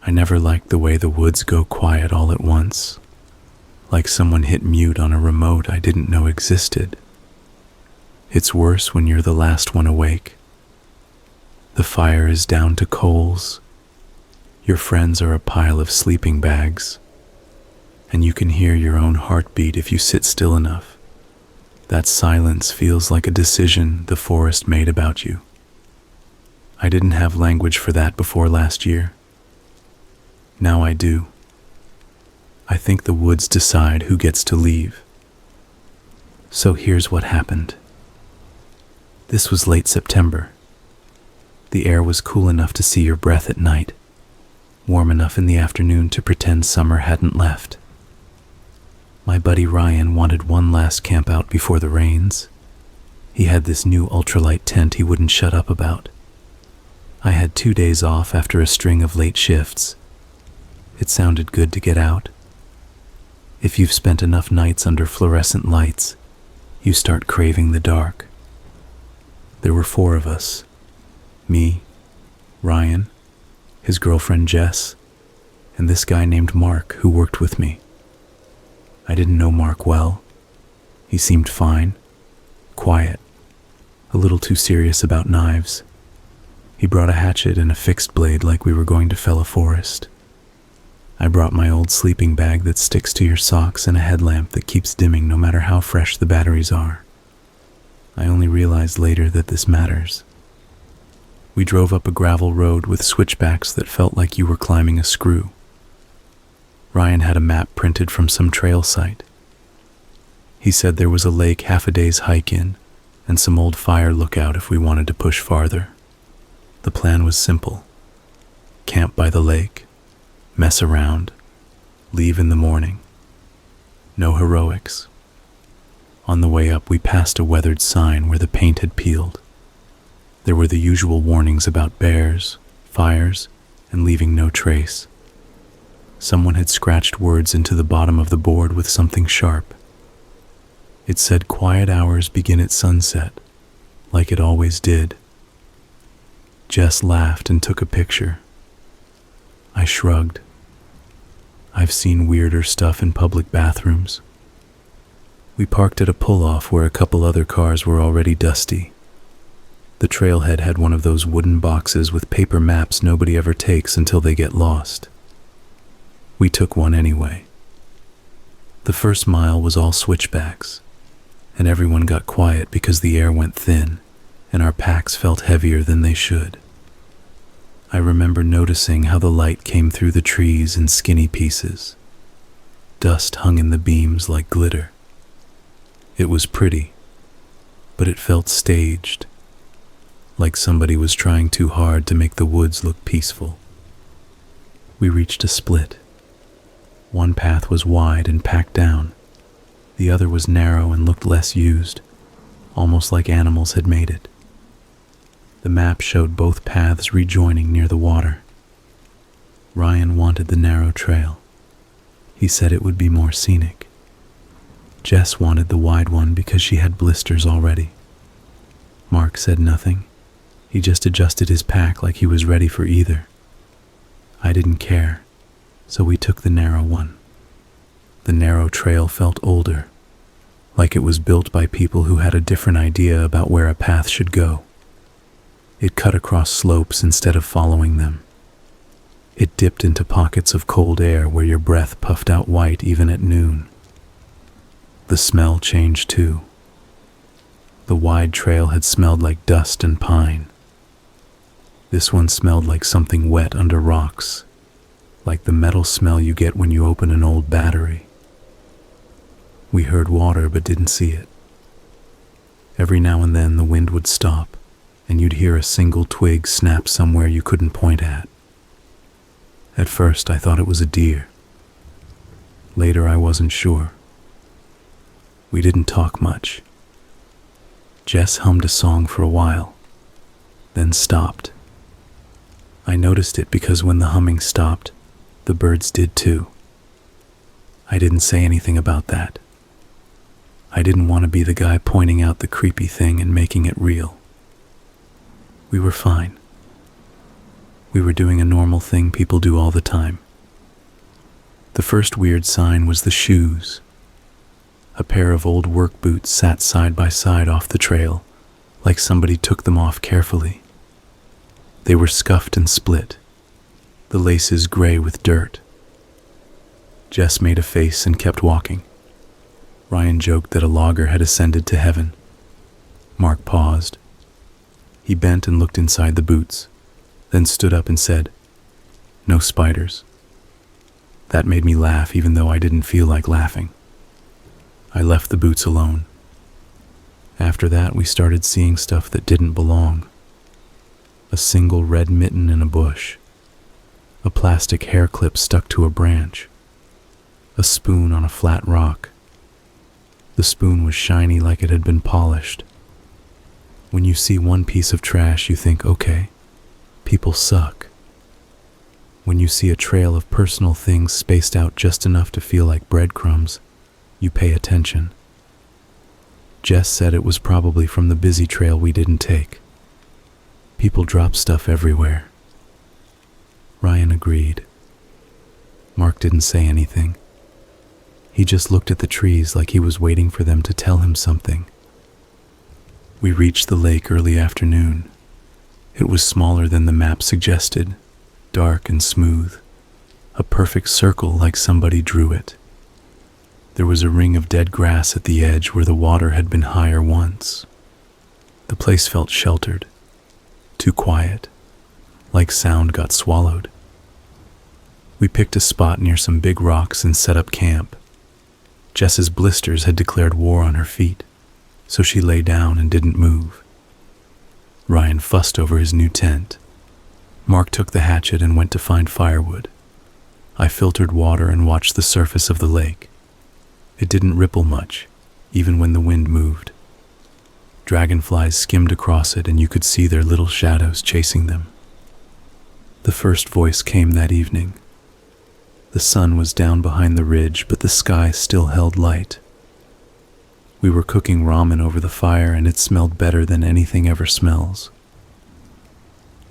I never liked the way the woods go quiet all at once, like someone hit mute on a remote I didn't know existed. It's worse when you're the last one awake. The fire is down to coals, your friends are a pile of sleeping bags, and you can hear your own heartbeat if you sit still enough. That silence feels like a decision the forest made about you. I didn't have language for that before last year. Now I do. I think the woods decide who gets to leave. So here's what happened. This was late September. The air was cool enough to see your breath at night, warm enough in the afternoon to pretend summer hadn't left. My buddy Ryan wanted one last camp out before the rains. He had this new ultralight tent he wouldn't shut up about. I had 2 days off after a string of late shifts. It sounded good to get out. If you've spent enough nights under fluorescent lights, you start craving the dark. There were 4 of us. Me, Ryan, his girlfriend Jess, and this guy named Mark who worked with me. I didn't know Mark well. He seemed fine, quiet, a little too serious about knives. He brought a hatchet and a fixed blade like we were going to fell a forest. I brought my old sleeping bag that sticks to your socks and a headlamp that keeps dimming no matter how fresh the batteries are. I only realized later that this matters. We drove up a gravel road with switchbacks that felt like you were climbing a screw. Ryan had a map printed from some trail site. He said there was a lake half a day's hike in, and some old fire lookout if we wanted to push farther. The plan was simple. Camp by the lake, mess around, leave in the morning. No heroics. On the way up, we passed a weathered sign where the paint had peeled. There were the usual warnings about bears, fires, and leaving no trace. Someone had scratched words into the bottom of the board with something sharp. It said quiet hours begin at sunset, like it always did. Jess laughed and took a picture. I shrugged. I've seen weirder stuff in public bathrooms. We parked at a pull-off where a couple other cars were already dusty. The trailhead had one of those wooden boxes with paper maps nobody ever takes until they get lost. We took one anyway. The first mile was all switchbacks, and everyone got quiet because the air went thin, and our packs felt heavier than they should. I remember noticing how the light came through the trees in skinny pieces. Dust hung in the beams like glitter. It was pretty, but it felt staged, like somebody was trying too hard to make the woods look peaceful. We reached a split. One path was wide and packed down. The other was narrow and looked less used, almost like animals had made it. The map showed both paths rejoining near the water. Ryan wanted the narrow trail. He said it would be more scenic. Jess wanted the wide one because she had blisters already. Mark said nothing. He just adjusted his pack like he was ready for either. I didn't care, so we took the narrow one. The narrow trail felt older, like it was built by people who had a different idea about where a path should go. It cut across slopes instead of following them. It dipped into pockets of cold air where your breath puffed out white even at noon. The smell changed too. The wide trail had smelled like dust and pine. This one smelled like something wet under rocks, like the metal smell you get when you open an old battery. We heard water but didn't see it. Every now and then the wind would stop, and you'd hear a single twig snap somewhere you couldn't point at. At first I thought it was a deer. Later I wasn't sure. We didn't talk much. Jess hummed a song for a while, then stopped. I noticed it because when the humming stopped, the birds did too. I didn't say anything about that. I didn't want to be the guy pointing out the creepy thing and making it real. We were fine. We were doing a normal thing people do all the time. The first weird sign was the shoes. A pair of old work boots sat side by side off the trail, like somebody took them off carefully. They were scuffed and split, the laces gray with dirt. Jess made a face and kept walking. Ryan joked that a logger had ascended to heaven. Mark paused. He bent and looked inside the boots, then stood up and said, "No spiders." That made me laugh even though I didn't feel like laughing. I left the boots alone. After that, we started seeing stuff that didn't belong. A single red mitten in a bush. A plastic hair clip stuck to a branch. A spoon on a flat rock. The spoon was shiny like it had been polished. When you see one piece of trash, you think, okay, people suck. When you see a trail of personal things spaced out just enough to feel like breadcrumbs, you pay attention. Jess said it was probably from the busy trail we didn't take. People drop stuff everywhere. Ryan agreed. Mark didn't say anything. He just looked at the trees like he was waiting for them to tell him something. We reached the lake early afternoon. It was smaller than the map suggested, dark and smooth, a perfect circle like somebody drew it. There was a ring of dead grass at the edge where the water had been higher once. The place felt sheltered, too quiet, like sound got swallowed. We picked a spot near some big rocks and set up camp. Jess's blisters had declared war on her feet, so she lay down and didn't move. Ryan fussed over his new tent. Mark took the hatchet and went to find firewood. I filtered water and watched the surface of the lake. It didn't ripple much, even when the wind moved. Dragonflies skimmed across it and you could see their little shadows chasing them. The first voice came that evening. The sun was down behind the ridge, but the sky still held light. We were cooking ramen over the fire and it smelled better than anything ever smells.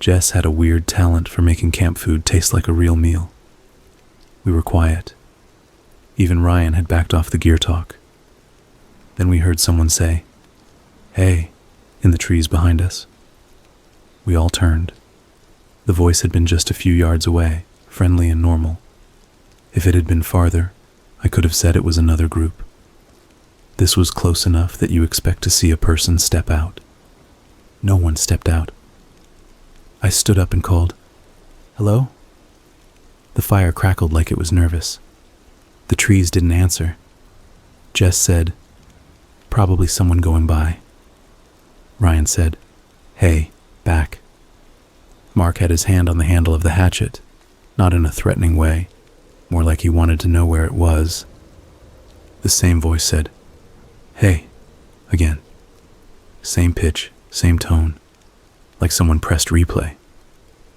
Jess had a weird talent for making camp food taste like a real meal. We were quiet. Even Ryan had backed off the gear talk. Then we heard someone say, "Hey," in the trees behind us. We all turned. The voice had been just a few yards away, friendly and normal. If it had been farther, I could have said it was another group. This was close enough that you expect to see a person step out. No one stepped out. I stood up and called, "Hello?" The fire crackled like it was nervous. The trees didn't answer. Jess said, "Probably someone going by." Ryan said, "Hey, back." Mark had his hand on the handle of the hatchet, not in a threatening way, more like he wanted to know where it was. The same voice said, "Hey," again. Same pitch, same tone, like someone pressed replay.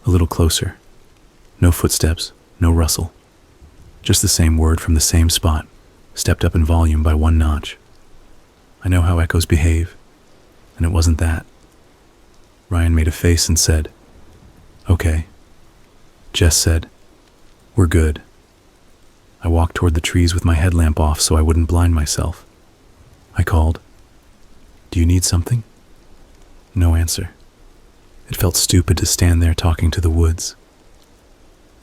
A little closer. No footsteps, no rustle. Just the same word from the same spot, stepped up in volume by one notch. I know how echoes behave, and it wasn't that. Ryan made a face and said, "Okay." Jess said, "We're good." I walked toward the trees with my headlamp off so I wouldn't blind myself. I called, "Do you need something?" No answer. It felt stupid to stand there talking to the woods.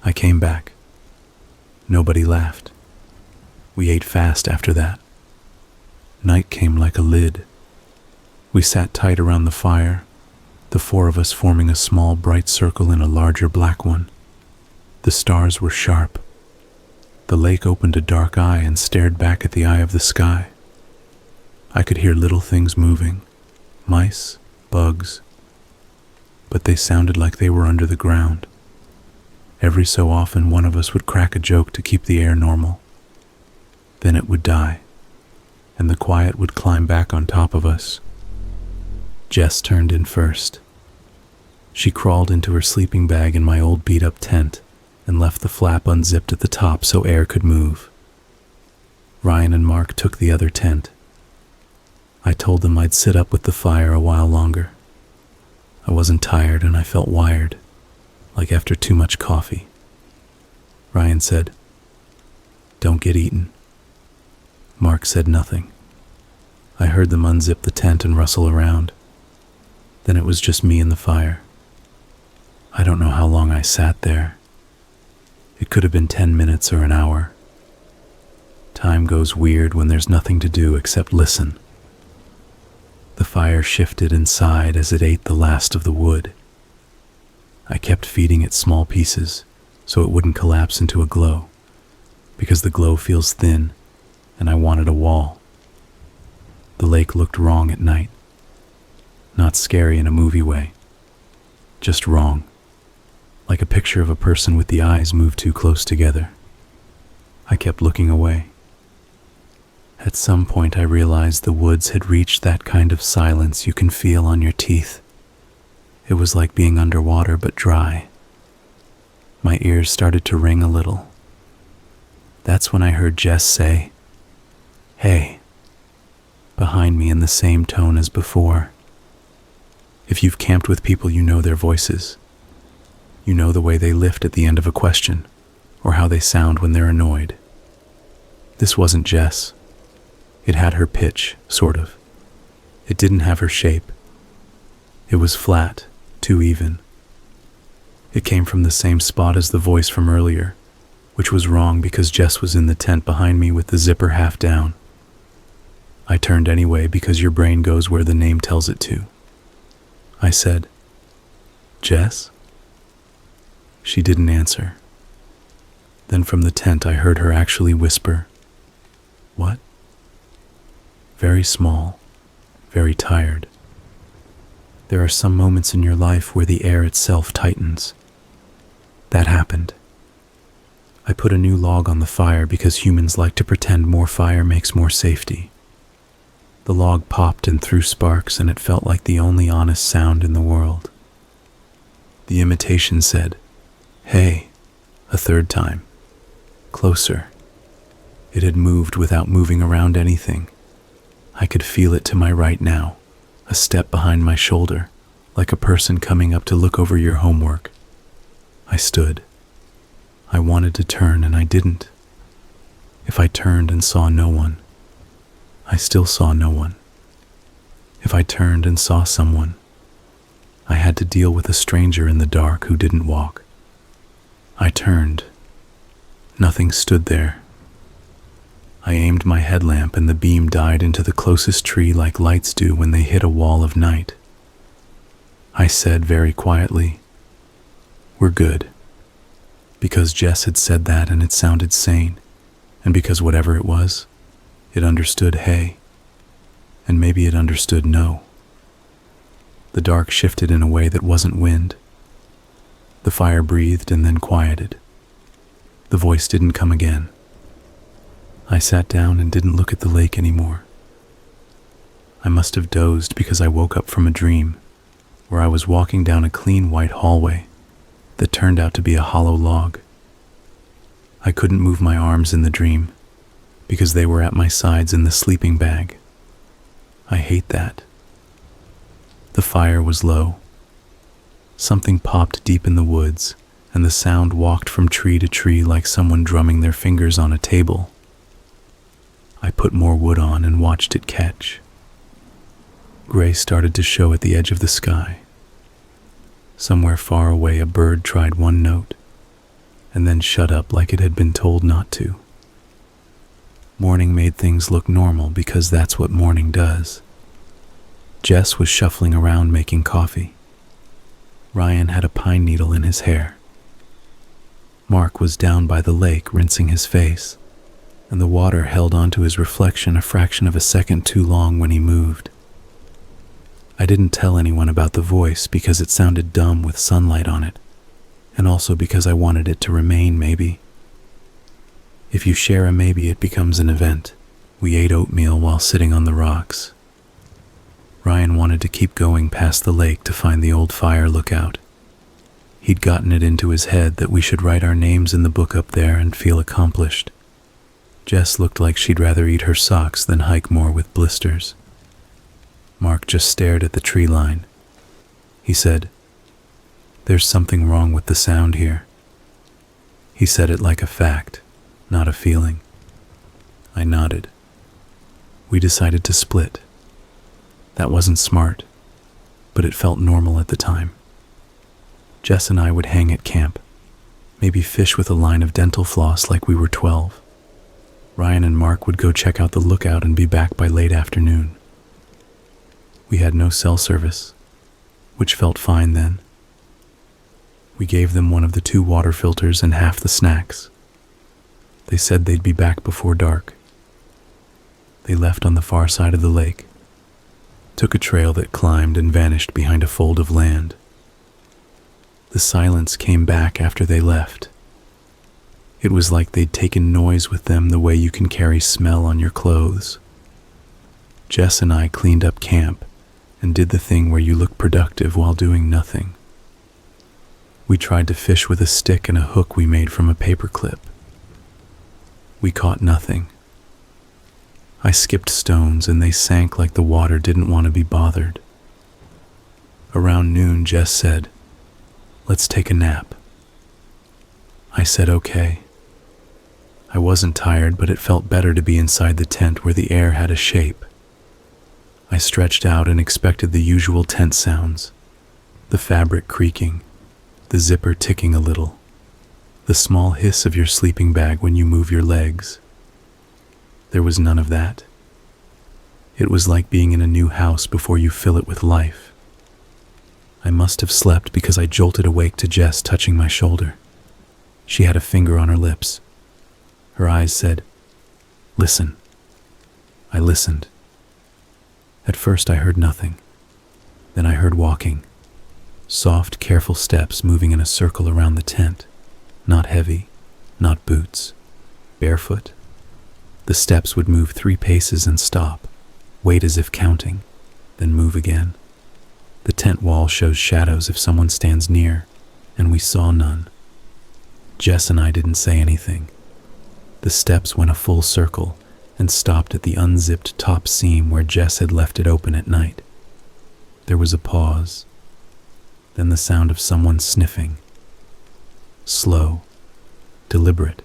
I came back. Nobody laughed. We ate fast after that. Night came like a lid. We sat tight around the fire, the four of us forming a small bright circle in a larger black one. The stars were sharp. The lake opened a dark eye and stared back at the eye of the sky. I could hear little things moving, mice, bugs, but they sounded like they were under the ground. Every so often one of us would crack a joke to keep the air normal. Then it would die, and the quiet would climb back on top of us. Jess turned in first. She crawled into her sleeping bag in my old beat-up tent and left the flap unzipped at the top so air could move. Ryan and Mark took the other tent. I told them I'd sit up with the fire a while longer. I wasn't tired and I felt wired, like after too much coffee. Ryan said, "Don't get eaten." Mark said nothing. I heard them unzip the tent and rustle around. Then it was just me and the fire. I don't know how long I sat there. It could have been 10 minutes or an hour. Time goes weird when there's nothing to do except listen. The fire shifted and sighed as it ate the last of the wood. I kept feeding it small pieces so it wouldn't collapse into a glow, because the glow feels thin and I wanted a wall. The lake looked wrong at night. Not scary in a movie way, just wrong, like a picture of a person with the eyes moved too close together. I kept looking away. At some point I realized the woods had reached that kind of silence you can feel on your teeth. It was like being underwater but dry. My ears started to ring a little. That's when I heard Jess say, "Hey," behind me in the same tone as before. If you've camped with people, you know their voices. You know the way they lift at the end of a question, or how they sound when they're annoyed. This wasn't Jess. It had her pitch, sort of. It didn't have her shape. It was flat, too even. It came from the same spot as the voice from earlier, which was wrong because Jess was in the tent behind me with the zipper half down. I turned anyway because your brain goes where the name tells it to. I said, "Jess?" She didn't answer. Then from the tent I heard her actually whisper, "What?" Very small, very tired. There are some moments in your life where the air itself tightens. That happened. I put a new log on the fire because humans like to pretend more fire makes more safety. The log popped and threw sparks, and it felt like the only honest sound in the world. The imitation said, "Hey," a third time. Closer. It had moved without moving around anything. I could feel it to my right now, a step behind my shoulder, like a person coming up to look over your homework. I stood. I wanted to turn and I didn't. If I turned and saw no one, I still saw no one. If I turned and saw someone, I had to deal with a stranger in the dark who didn't walk. I turned. Nothing stood there. I aimed my headlamp and the beam died into the closest tree like lights do when they hit a wall of night. I said very quietly, "We're good." Because Jess had said that and it sounded sane, and because whatever it was, it understood hey, and maybe it understood no. The dark shifted in a way that wasn't wind. The fire breathed and then quieted. The voice didn't come again. I sat down and didn't look at the lake anymore. I must have dozed because I woke up from a dream where I was walking down a clean white hallway that turned out to be a hollow log. I couldn't move my arms in the dream because they were at my sides in the sleeping bag. I hate that. The fire was low. Something popped deep in the woods, and the sound walked from tree to tree like someone drumming their fingers on a table. I put more wood on and watched it catch. Gray started to show at the edge of the sky. Somewhere far away a bird tried one note, and then shut up like it had been told not to. Morning made things look normal because that's what morning does. Jess was shuffling around making coffee. Ryan had a pine needle in his hair. Mark was down by the lake rinsing his face, and the water held onto his reflection a fraction of a second too long when he moved. I didn't tell anyone about the voice because it sounded dumb with sunlight on it, and also because I wanted it to remain maybe. If you share a maybe, it becomes an event. We ate oatmeal while sitting on the rocks. Ryan wanted to keep going past the lake to find the old fire lookout. He'd gotten it into his head that we should write our names in the book up there and feel accomplished. Jess looked like she'd rather eat her socks than hike more with blisters. Mark just stared at the tree line. He said, "There's something wrong with the sound here." He said it like a fact, not a feeling. I nodded. We decided to split. That wasn't smart, but it felt normal at the time. Jess and I would hang at camp, maybe fish with a line of dental floss like we were 12. Ryan and Mark would go check out the lookout and be back by late afternoon. We had no cell service, which felt fine then. We gave them one of the 2 water filters and half the snacks. They said they'd be back before dark. They left on the far side of the lake, took a trail that climbed and vanished behind a fold of land. The silence came back after they left. It was like they'd taken noise with them the way you can carry smell on your clothes. Jess and I cleaned up camp and did the thing where you look productive while doing nothing. We tried to fish with a stick and a hook we made from a paper clip. We caught nothing. I skipped stones and they sank like the water didn't want to be bothered. Around noon, Jess said, "Let's take a nap." I said okay. I wasn't tired, but it felt better to be inside the tent where the air had a shape. I stretched out and expected the usual tent sounds, the fabric creaking, the zipper ticking a little, the small hiss of your sleeping bag when you move your legs. There was none of that. It was like being in a new house before you fill it with life. I must have slept because I jolted awake to Jess touching my shoulder. She had a finger on her lips. Her eyes said, "Listen." I listened. At first I heard nothing. Then I heard walking. Soft, careful steps moving in a circle around the tent. Not heavy, not boots. Barefoot. The steps would move 3 paces and stop, wait as if counting, then move again. The tent wall shows shadows if someone stands near, and we saw none. Jess and I didn't say anything. The steps went a full circle and stopped at the unzipped top seam where Jess had left it open at night. There was a pause, then the sound of someone sniffing. Slow, deliberate,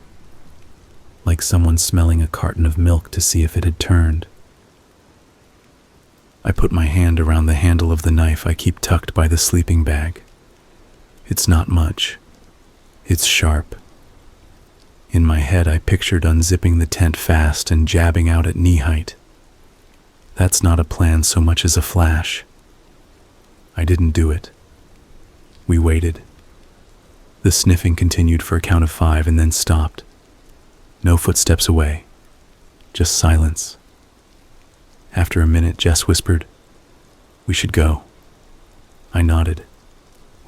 like someone smelling a carton of milk to see if it had turned. I put my hand around the handle of the knife I keep tucked by the sleeping bag. It's not much. It's sharp. In my head, I pictured unzipping the tent fast and jabbing out at knee height. That's not a plan so much as a flash. I didn't do it. We waited. The sniffing continued for a count of 5 and then stopped. No footsteps away, just silence. After a minute, Jess whispered, "We should go." I nodded.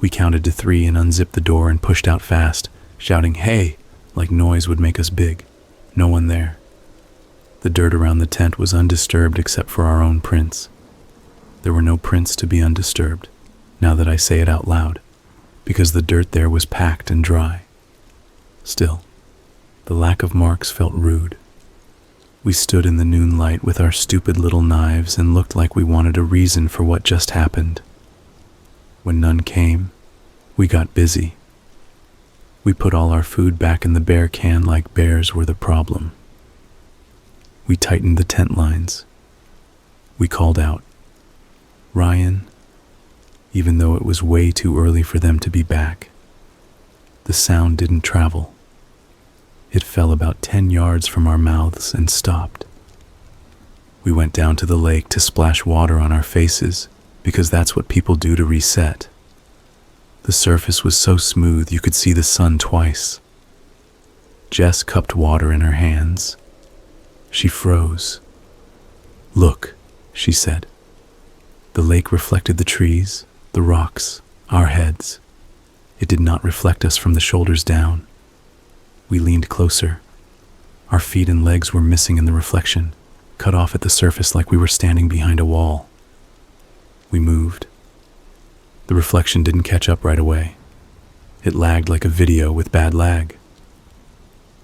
We counted to 3 and unzipped the door and pushed out fast, shouting, "Hey!" like noise would make us big. No one there. The dirt around the tent was undisturbed except for our own prints. There were no prints to be undisturbed, now that I say it out loud, because the dirt there was packed and dry. Still, the lack of marks felt rude. We stood in the noon light with our stupid little knives and looked like we wanted a reason for what just happened. When none came, we got busy. We put all our food back in the bear can like bears were the problem. We tightened the tent lines. We called out, "Ryan," even though it was way too early for them to be back. The sound didn't travel. It fell about 10 yards from our mouths and stopped. We went down to the lake to splash water on our faces because that's what people do to reset. The surface was so smooth you could see the sun twice. Jess cupped water in her hands. She froze. "Look," she said. The lake reflected the trees, the rocks, our heads. It did not reflect us from the shoulders down. We leaned closer. Our feet and legs were missing in the reflection, cut off at the surface like we were standing behind a wall. We moved. The reflection didn't catch up right away. It lagged like a video with bad lag.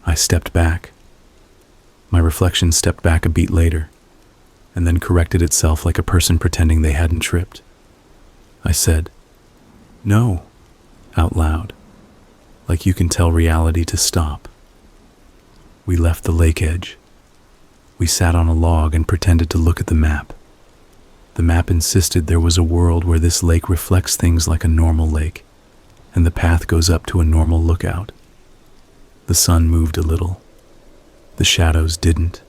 I stepped back. My reflection stepped back a beat later, and then corrected itself like a person pretending they hadn't tripped. I said, "No, out loud, like you can tell reality to stop. We left the lake edge. We sat on a log and pretended to look at the map. The map insisted there was a world where this lake reflects things like a normal lake, and the path goes up to a normal lookout. The sun moved a little. The shadows didn't.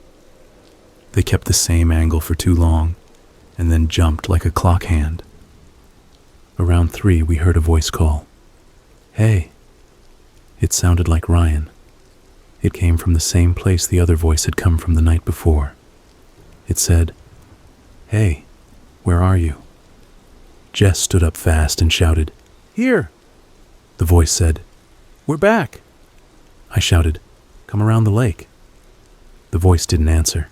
They kept the same angle for too long, and then jumped like a clock hand. Around 3, we heard a voice call. "Hey." It sounded like Ryan. It came from the same place the other voice had come from the night before. It said, "Hey, where are you?" Jess stood up fast and shouted, "Here!" The voice said, "We're back." I shouted, "Come around the lake." The voice didn't answer.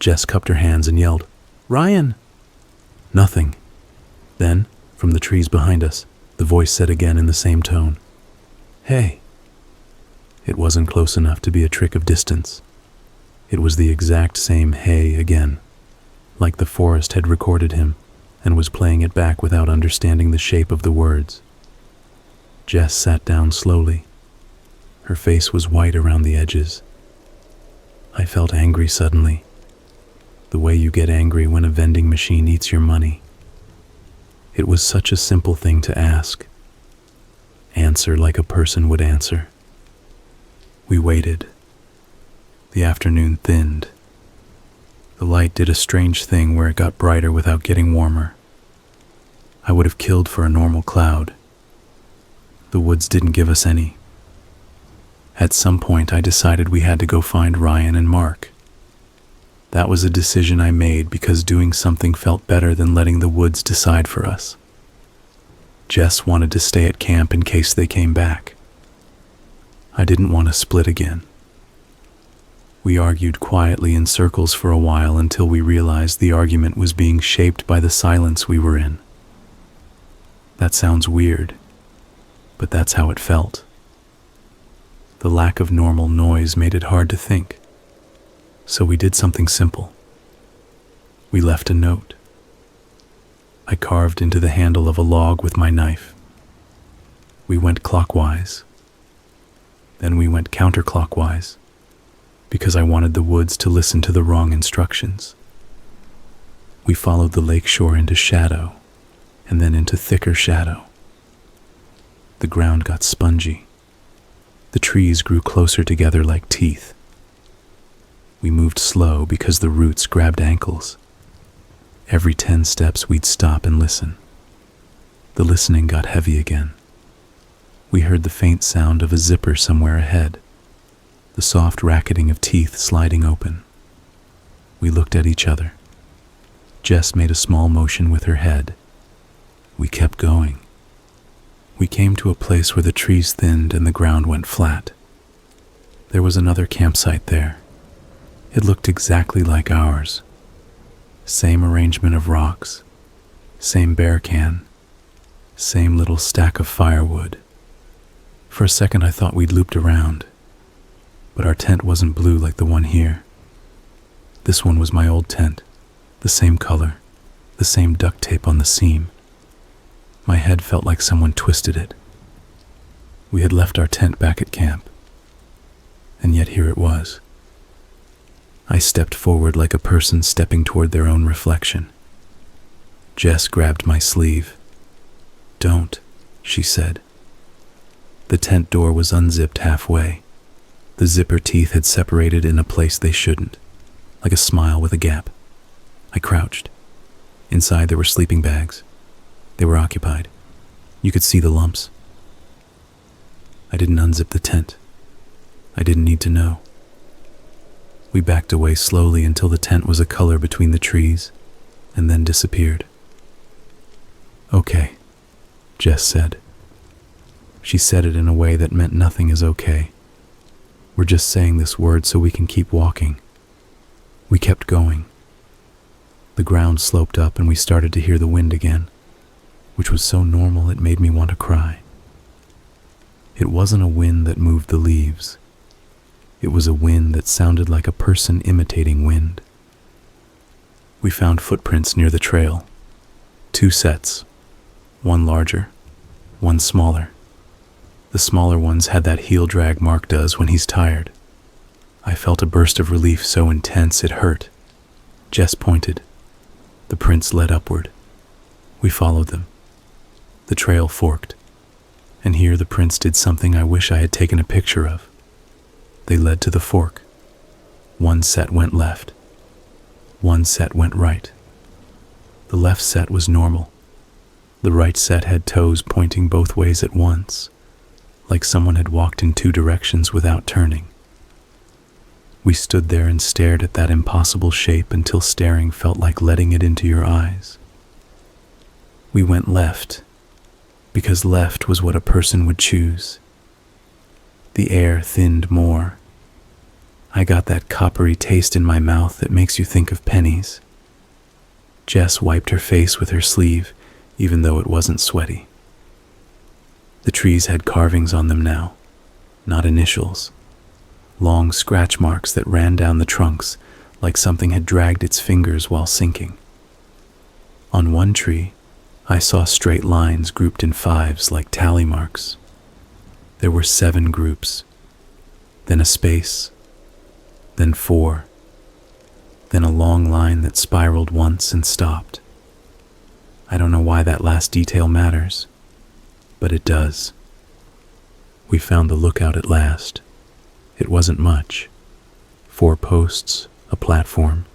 Jess cupped her hands and yelled, "Ryan!" Nothing. Then, from the trees behind us, the voice said again in the same tone, "Hey." It wasn't close enough to be a trick of distance. It was the exact same "hey" again, like the forest had recorded him and was playing it back without understanding the shape of the words. Jess sat down slowly. Her face was white around the edges. I felt angry suddenly, the way you get angry when a vending machine eats your money. It was such a simple thing to ask. Answer like a person would answer. We waited. The afternoon thinned. The light did a strange thing where it got brighter without getting warmer. I would have killed for a normal cloud. The woods didn't give us any. At some point, I decided we had to go find Ryan and Mark. That was a decision I made because doing something felt better than letting the woods decide for us. Jess wanted to stay at camp in case they came back. I didn't want to split again. We argued quietly in circles for a while until we realized the argument was being shaped by the silence we were in. That sounds weird, but that's how it felt. The lack of normal noise made it hard to think. So we did something simple. We left a note. I carved into the handle of a log with my knife. We went clockwise. Then we went counterclockwise, because I wanted the woods to listen to the wrong instructions. We followed the lake shore into shadow, and then into thicker shadow. The ground got spongy. The trees grew closer together like teeth. We moved slow because the roots grabbed ankles. Every 10 steps we'd stop and listen. The listening got heavy again. We heard the faint sound of a zipper somewhere ahead, the soft racketing of teeth sliding open. We looked at each other. Jess made a small motion with her head. We kept going. We came to a place where the trees thinned and the ground went flat. There was another campsite there. It looked exactly like ours. Same arrangement of rocks, same bear can, same little stack of firewood. For a second I thought we'd looped around, but our tent wasn't blue like the one here. This one was my old tent, the same color, the same duct tape on the seam. My head felt like someone twisted it. We had left our tent back at camp, and yet here it was. I stepped forward like a person stepping toward their own reflection. Jess grabbed my sleeve. "Don't," she said. The tent door was unzipped halfway. The zipper teeth had separated in a place they shouldn't, like a smile with a gap. I crouched. Inside there were sleeping bags. They were occupied. You could see the lumps. I didn't unzip the tent. I didn't need to know. We backed away slowly until the tent was a color between the trees, and then disappeared. "Okay," Jess said. She said it in a way that meant nothing is okay. We're just saying this word so we can keep walking. We kept going. The ground sloped up and we started to hear the wind again, which was so normal it made me want to cry. It wasn't a wind that moved the leaves. It was a wind that sounded like a person imitating wind. We found footprints near the trail. 2 sets, one larger, one smaller. The smaller ones had that heel drag Mark does when he's tired. I felt a burst of relief so intense it hurt. Jess pointed. The prints led upward. We followed them. The trail forked, and here the prints did something I wish I had taken a picture of. They led to the fork. One set went left. One set went right. The left set was normal. The right set had toes pointing both ways at once, like someone had walked in two directions without turning. We stood there and stared at that impossible shape until staring felt like letting it into your eyes. We went left, because left was what a person would choose. The air thinned more. I got that coppery taste in my mouth that makes you think of pennies. Jess wiped her face with her sleeve, even though it wasn't sweaty. The trees had carvings on them now, not initials. Long scratch marks that ran down the trunks like something had dragged its fingers while sinking. On one tree, I saw straight lines grouped in fives like tally marks. There were 7 groups, then a space, then 4, then a long line that spiraled once and stopped. I don't know why that last detail matters, but it does. We found the lookout at last. It wasn't much. 4 posts, a platform,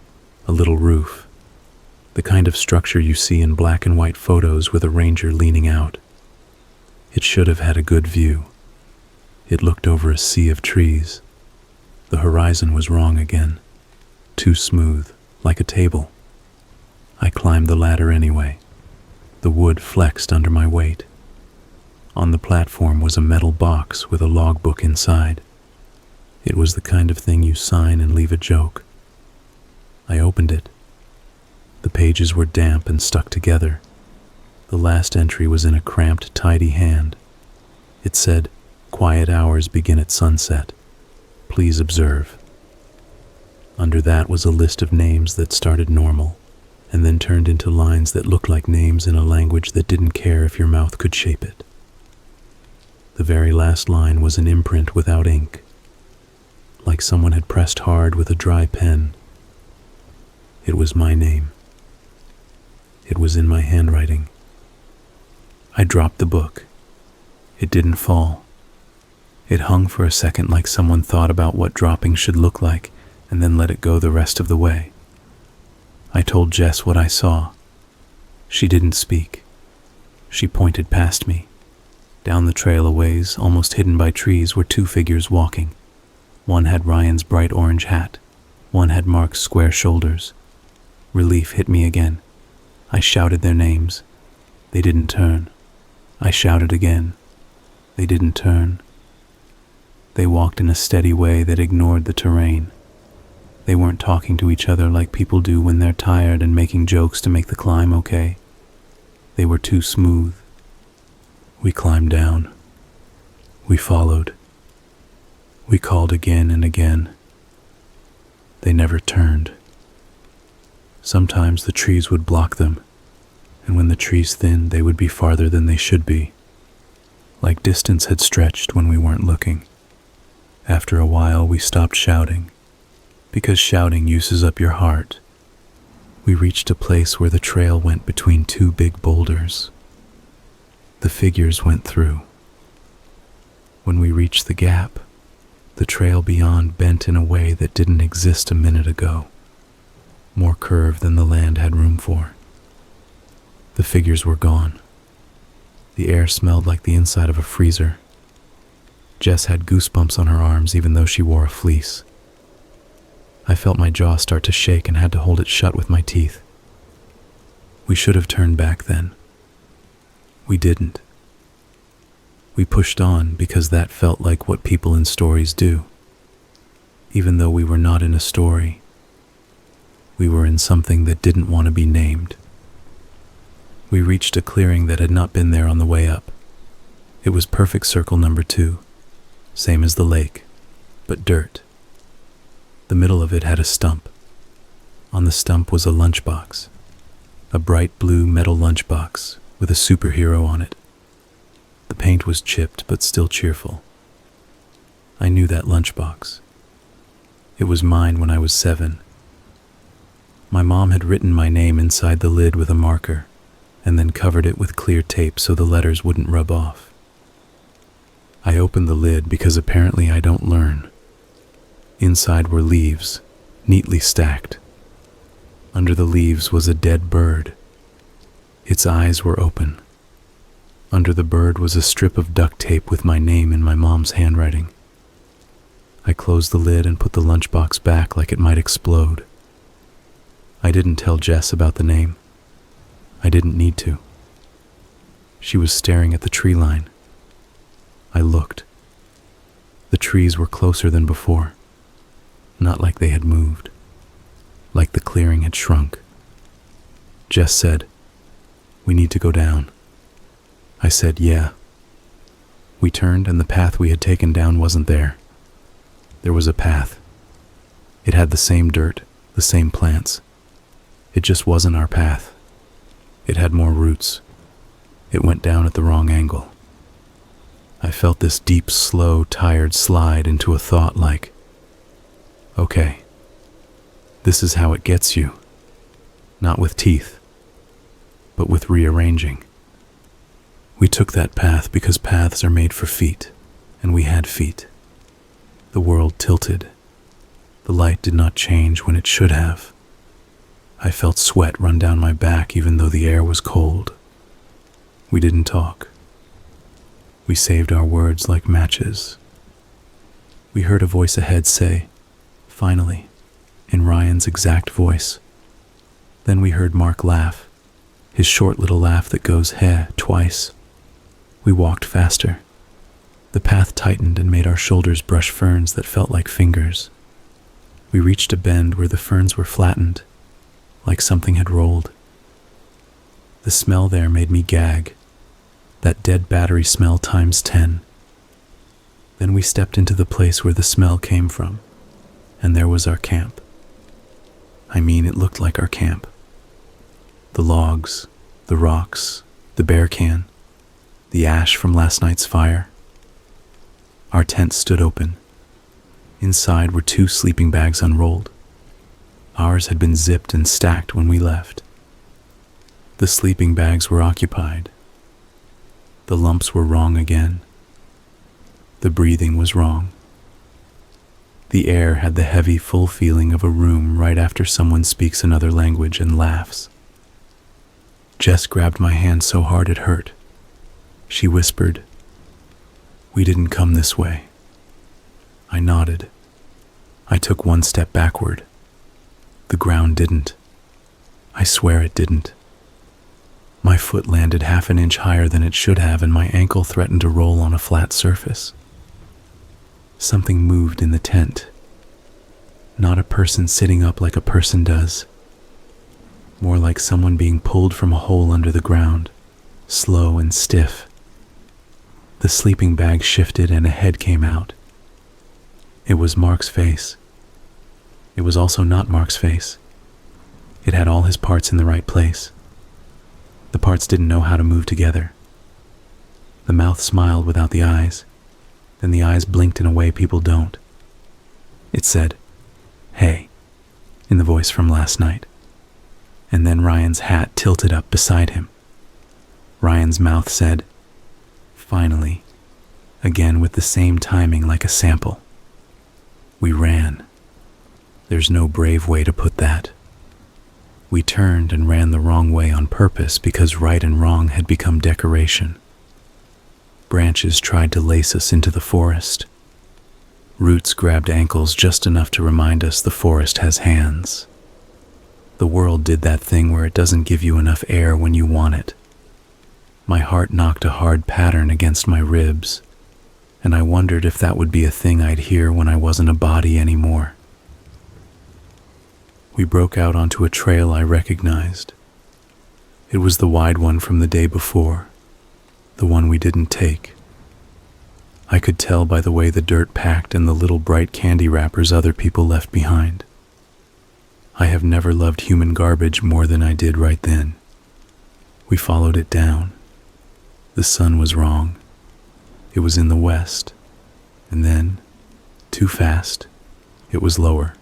a little roof. The kind of structure you see in black and white photos with a ranger leaning out. It should have had a good view. It looked over a sea of trees. The horizon was wrong again. Too smooth, like a table. I climbed the ladder anyway. The wood flexed under my weight. On the platform was a metal box with a logbook inside. It was the kind of thing you sign and leave a joke. I opened it. The pages were damp and stuck together. The last entry was in a cramped, tidy hand. It said, "Quiet hours begin at sunset. Please observe." Under that was a list of names that started normal, and then turned into lines that looked like names in a language that didn't care if your mouth could shape it. The very last line was an imprint without ink, like someone had pressed hard with a dry pen. It was my name. It was in my handwriting. I dropped the book. It didn't fall. It hung for a second like someone thought about what dropping should look like and then let it go the rest of the way. I told Jess what I saw. She didn't speak. She pointed past me. Down the trail a ways, almost hidden by trees, were 2 figures walking. One had Ryan's bright orange hat. One had Mark's square shoulders. Relief hit me again. I shouted their names. They didn't turn. I shouted again. They didn't turn. They walked in a steady way that ignored the terrain. They weren't talking to each other like people do when they're tired and making jokes to make the climb okay. They were too smooth. We climbed down. We followed. We called again and again. They never turned. Sometimes the trees would block them, and when the trees thinned, they would be farther than they should be. Like distance had stretched when we weren't looking. After a while, we stopped shouting, because shouting uses up your heart. We reached a place where the trail went between 2 big boulders. The figures went through. When we reached the gap, the trail beyond bent in a way that didn't exist a minute ago, more curved than the land had room for. The figures were gone. The air smelled like the inside of a freezer. Jess had goosebumps on her arms even though she wore a fleece. I felt my jaw start to shake and had to hold it shut with my teeth. We should have turned back then. We didn't. We pushed on because that felt like what people in stories do. Even though we were not in a story, we were in something that didn't want to be named. We reached a clearing that had not been there on the way up. It was perfect circle number 2, same as the lake, but dirt. The middle of it had a stump. On the stump was a lunchbox, a bright blue metal lunchbox with a superhero on it. The paint was chipped but still cheerful. I knew that lunchbox. It was mine when I was 7. My mom had written my name inside the lid with a marker and then covered it with clear tape so the letters wouldn't rub off. I opened the lid because apparently I don't learn. Inside were leaves, neatly stacked. Under the leaves was a dead bird. Its eyes were open. Under the bird was a strip of duct tape with my name in my mom's handwriting. I closed the lid and put the lunchbox back like it might explode. I didn't tell Jess about the name. I didn't need to. She was staring at the tree line. I looked. The trees were closer than before. Not like they had moved. Like the clearing had shrunk. Jess said, "We need to go down." I said, "Yeah." We turned and the path we had taken down wasn't there. There was a path. It had the same dirt, the same plants. It just wasn't our path. It had more roots. It went down at the wrong angle. I felt this deep, slow, tired slide into a thought like, okay, this is how it gets you. Not with teeth, but with rearranging. We took that path because paths are made for feet, and we had feet. The world tilted. The light did not change when it should have. I felt sweat run down my back even though the air was cold. We didn't talk. We saved our words like matches. We heard a voice ahead say, "Finally," in Ryan's exact voice. Then we heard Mark laugh, his short little laugh that goes "heh" twice. We walked faster. The path tightened and made our shoulders brush ferns that felt like fingers. We reached a bend where the ferns were flattened, like something had rolled. The smell there made me gag, that dead battery smell times 10. Then we stepped into the place where the smell came from, and there was our camp. I mean, it looked like our camp. The logs, the rocks, the bear can, the ash from last night's fire. Our tent stood open. Inside were 2 sleeping bags unrolled. Ours had been zipped and stacked when we left. The sleeping bags were occupied. The lumps were wrong again. The breathing was wrong. The air had the heavy, full feeling of a room right after someone speaks another language and laughs. Jess grabbed my hand so hard it hurt. She whispered, "We didn't come this way." I nodded. I took 1 step backward. The ground didn't. I swear it didn't. My foot landed half an inch higher than it should have, and my ankle threatened to roll on a flat surface. Something moved in the tent. Not a person sitting up like a person does. More like someone being pulled from a hole under the ground, slow and stiff. The sleeping bag shifted and a head came out. It was Mark's face. It was also not Mark's face. It had all his parts in the right place. The parts didn't know how to move together. The mouth smiled without the eyes. Then the eyes blinked in a way people don't. It said, "Hey," in the voice from last night. And then Ryan's hat tilted up beside him. Ryan's mouth said, "Finally," again with the same timing like a sample. We ran. There's no brave way to put that. We turned and ran the wrong way on purpose because right and wrong had become decoration. Branches tried to lace us into the forest. Roots grabbed ankles just enough to remind us the forest has hands. The world did that thing where it doesn't give you enough air when you want it. My heart knocked a hard pattern against my ribs, and I wondered if that would be a thing I'd hear when I wasn't a body anymore. We broke out onto a trail I recognized. It was the wide one from the day before, the one we didn't take. I could tell by the way the dirt packed and the little bright candy wrappers other people left behind. I have never loved human garbage more than I did right then. We followed it down. The sun was wrong. It was in the west, and then, too fast, it was lower.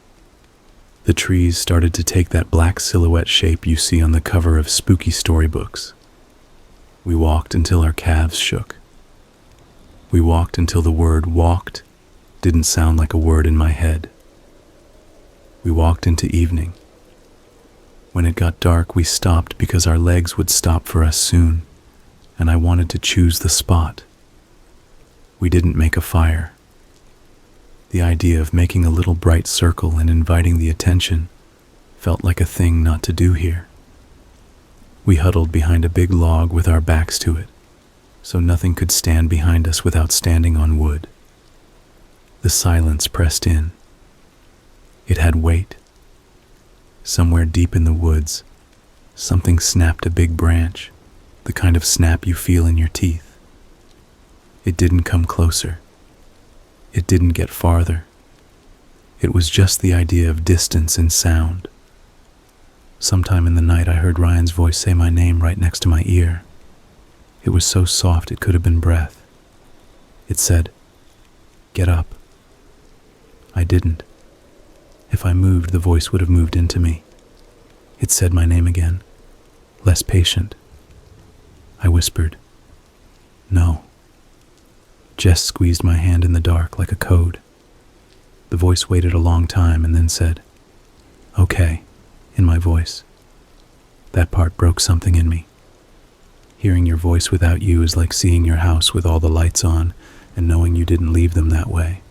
The trees started to take that black silhouette shape you see on the cover of spooky storybooks. We walked until our calves shook. We walked until the word walked didn't sound like a word in my head. We walked into evening. When it got dark, we stopped because our legs would stop for us soon, and I wanted to choose the spot. We didn't make a fire. The idea of making a little bright circle and inviting the attention felt like a thing not to do here. We huddled behind a big log with our backs to it, so nothing could stand behind us without standing on wood. The silence pressed in. It had weight. Somewhere deep in the woods, something snapped a big branch, the kind of snap you feel in your teeth. It didn't come closer. It didn't get farther. It was just the idea of distance and sound. Sometime in the night, I heard Ryan's voice say my name right next to my ear. It was so soft it could have been breath. It said, "Get up." I didn't. If I moved, the voice would have moved into me. It said my name again, less patient. I whispered, "No." Jess squeezed my hand in the dark like a code. The voice waited a long time and then said, "Okay," in my voice. That part broke something in me. Hearing your voice without you is like seeing your house with all the lights on and knowing you didn't leave them that way.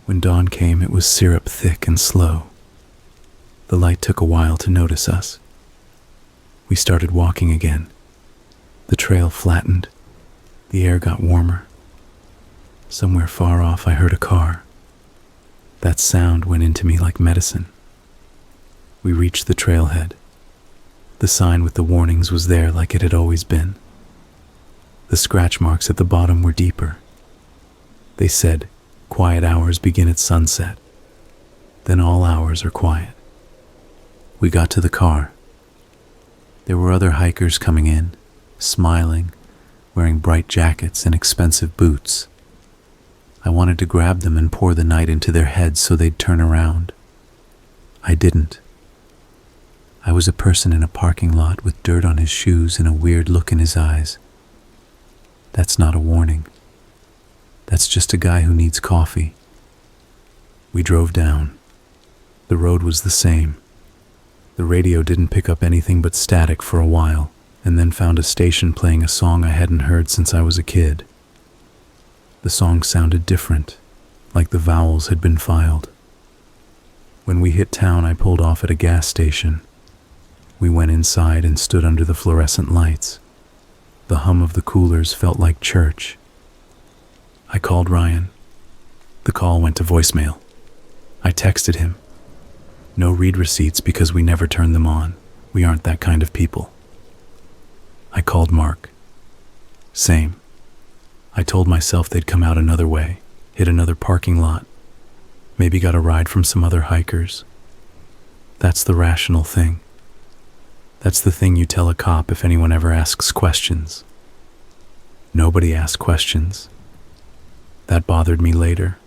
When dawn came, it was syrup thick and slow. The light took a while to notice us. We started walking again. The trail flattened. The air got warmer. Somewhere far off, I heard a car. That sound went into me like medicine. We reached the trailhead. The sign with the warnings was there like it had always been. The scratch marks at the bottom were deeper. They said, "Quiet hours begin at sunset. Then all hours are quiet." We got to the car. There were other hikers coming in, smiling, wearing bright jackets and expensive boots. I wanted to grab them and pour the night into their heads so they'd turn around. I didn't. I was a person in a parking lot with dirt on his shoes and a weird look in his eyes. That's not a warning. That's just a guy who needs coffee. We drove down. The road was the same. The radio didn't pick up anything but static for a while, and then found a station playing a song I hadn't heard since I was a kid. The song sounded different, like the vowels had been filed. When we hit town, I pulled off at a gas station. We went inside and stood under the fluorescent lights. The hum of the coolers felt like church. I called Ryan. The call went to voicemail. I texted him. No read receipts because we never turn them on. We aren't that kind of people. I called Mark. Same. I told myself they'd come out another way, hit another parking lot, maybe got a ride from some other hikers. That's the rational thing. That's the thing you tell a cop if anyone ever asks questions. Nobody asked questions. That bothered me later.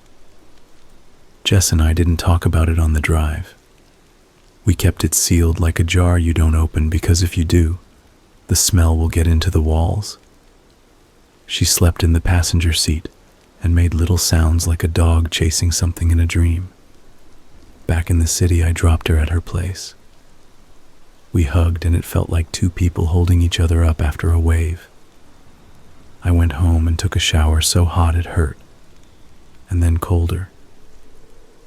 Jess and I didn't talk about it on the drive. We kept it sealed like a jar you don't open because if you do, the smell will get into the walls. She slept in the passenger seat and made little sounds like a dog chasing something in a dream. Back in the city, I dropped her at her place. We hugged and it felt like two people holding each other up after a wave. I went home and took a shower so hot it hurt, and then colder,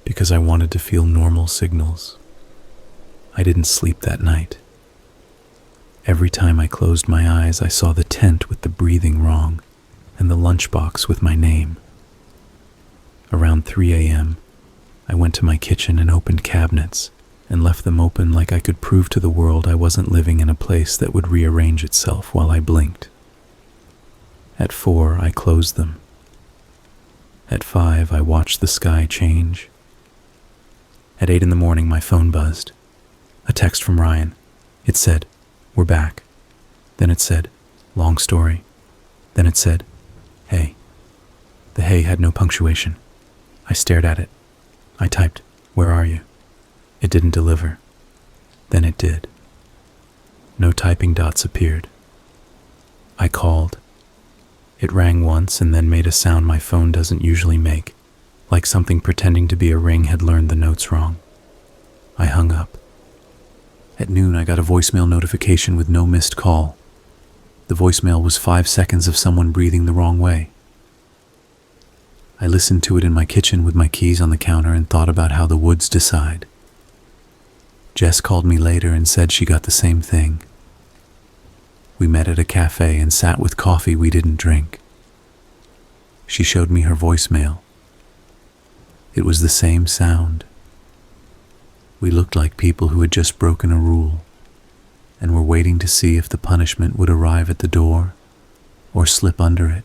because I wanted to feel normal signals. I didn't sleep that night. Every time I closed my eyes, I saw the tent with the breathing wrong and the lunchbox with my name. Around 3 a.m., I went to my kitchen and opened cabinets and left them open like I could prove to the world I wasn't living in a place that would rearrange itself while I blinked. At 4, I closed them. At 5, I watched the sky change. At 8 in the morning, my phone buzzed. A text from Ryan. It said, "We're back." Then it said, "Long story." Then it said, "Hey, The hey had no punctuation. I stared at it. I typed, "Where are you?" It didn't deliver. Then it did. No typing dots appeared. I called. It rang once and then made a sound my phone doesn't usually make, like something pretending to be a ring had learned the notes wrong. I hung up. At noon, I got a voicemail notification with no missed call. The voicemail was 5 seconds of someone breathing the wrong way. I listened to it in my kitchen with my keys on the counter and thought about how the woods decide. Jess called me later and said she got the same thing. We met at a cafe and sat with coffee we didn't drink. She showed me her voicemail. It was the same sound. We looked like people who had just broken a rule and were waiting to see if the punishment would arrive at the door or slip under it.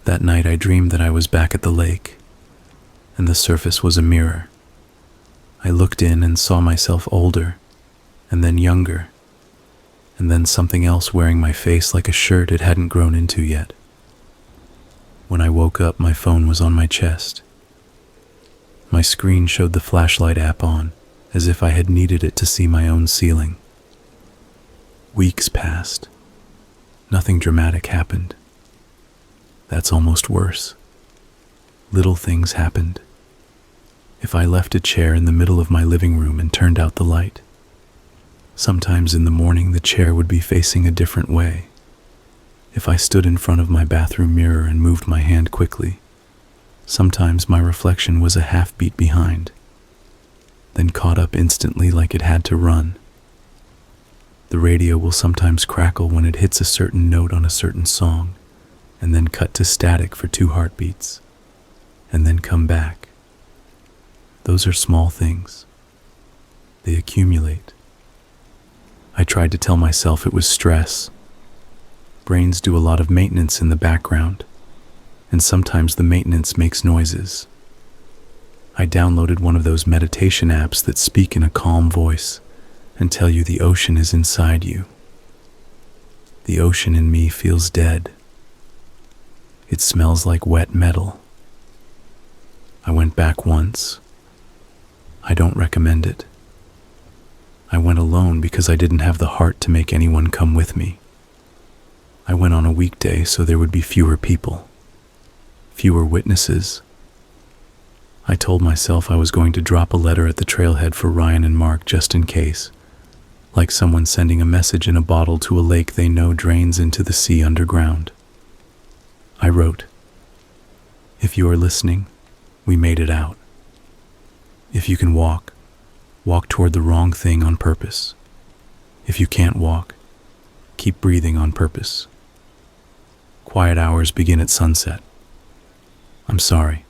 That night I dreamed that I was back at the lake, and the surface was a mirror. I looked in and saw myself older, and then younger, and then something else wearing my face like a shirt it hadn't grown into yet. When I woke up, my phone was on my chest. My screen showed the flashlight app on, as if I had needed it to see my own ceiling. Weeks passed. Nothing dramatic happened. That's almost worse. Little things happened. If I left a chair in the middle of my living room and turned out the light, sometimes in the morning the chair would be facing a different way. If I stood in front of my bathroom mirror and moved my hand quickly, sometimes my reflection was a half beat behind, then caught up instantly like it had to run. The radio will sometimes crackle when it hits a certain note on a certain song, and then cut to static for 2 heartbeats, and then come back. Those are small things. They accumulate. I tried to tell myself it was stress. Brains do a lot of maintenance in the background, and sometimes the maintenance makes noises. I downloaded one of those meditation apps that speak in a calm voice and tell you the ocean is inside you. The ocean in me feels dead. It smells like wet metal. I went back once. I don't recommend it. I went alone because I didn't have the heart to make anyone come with me. I went on a weekday so there would be fewer people, fewer witnesses. I told myself I was going to drop a letter at the trailhead for Ryan and Mark just in case, like someone sending a message in a bottle to a lake they know drains into the sea underground. I wrote, "If you are listening, we made it out. If you can walk, walk toward the wrong thing on purpose. If you can't walk, keep breathing on purpose. Quiet hours begin at sunset. I'm sorry."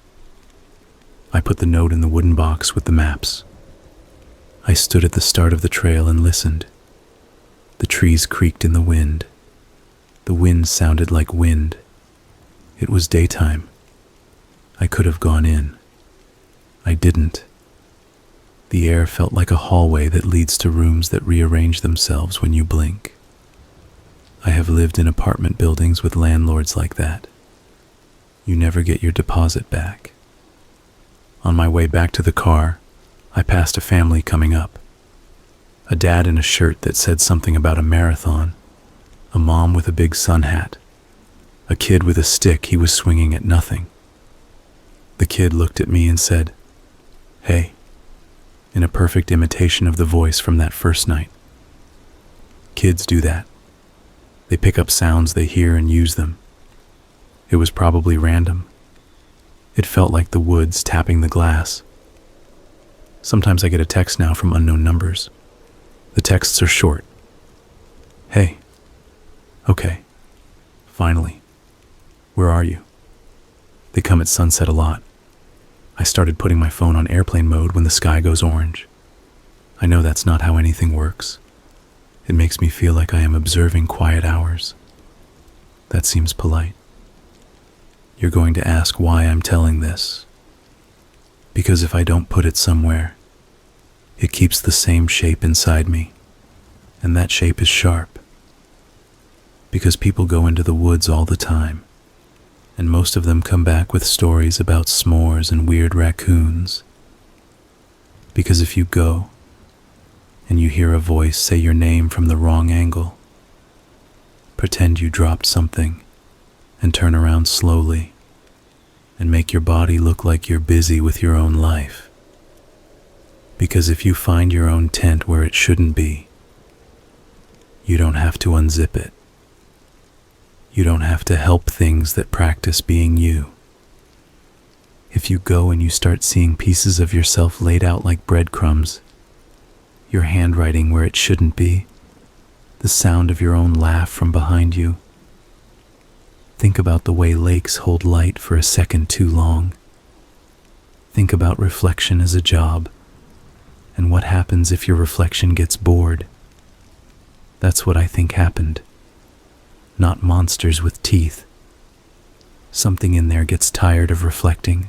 I put the note in the wooden box with the maps. I stood at the start of the trail and listened. The trees creaked in the wind. The wind sounded like wind. It was daytime. I could have gone in. I didn't. The air felt like a hallway that leads to rooms that rearrange themselves when you blink. I have lived in apartment buildings with landlords like that. You never get your deposit back. On my way back to the car, I passed a family coming up. A dad in a shirt that said something about a marathon, a mom with a big sun hat, a kid with a stick he was swinging at nothing. The kid looked at me and said, "Hey," in a perfect imitation of the voice from that first night. Kids do that. They pick up sounds they hear and use them. It was probably random. It felt like the woods tapping the glass. Sometimes I get a text now from unknown numbers. The texts are short. "Hey." "Okay. Finally. Where are you?" They come at sunset a lot. I started putting my phone on airplane mode when the sky goes orange. I know that's not how anything works. It makes me feel like I am observing quiet hours. That seems polite. You're going to ask why I'm telling this. Because if I don't put it somewhere, it keeps the same shape inside me, and that shape is sharp. Because people go into the woods all the time, and most of them come back with stories about s'mores and weird raccoons. Because if you go, and you hear a voice say your name from the wrong angle, pretend you dropped something and turn around slowly and make your body look like you're busy with your own life. Because if you find your own tent where it shouldn't be, you don't have to unzip it. You don't have to help things that practice being you. If you go and you start seeing pieces of yourself laid out like breadcrumbs, your handwriting where it shouldn't be, the sound of your own laugh from behind you. Think about the way lakes hold light for a second too long. Think about reflection as a job, and what happens if your reflection gets bored. That's what I think happened. Not monsters with teeth. Something in there gets tired of reflecting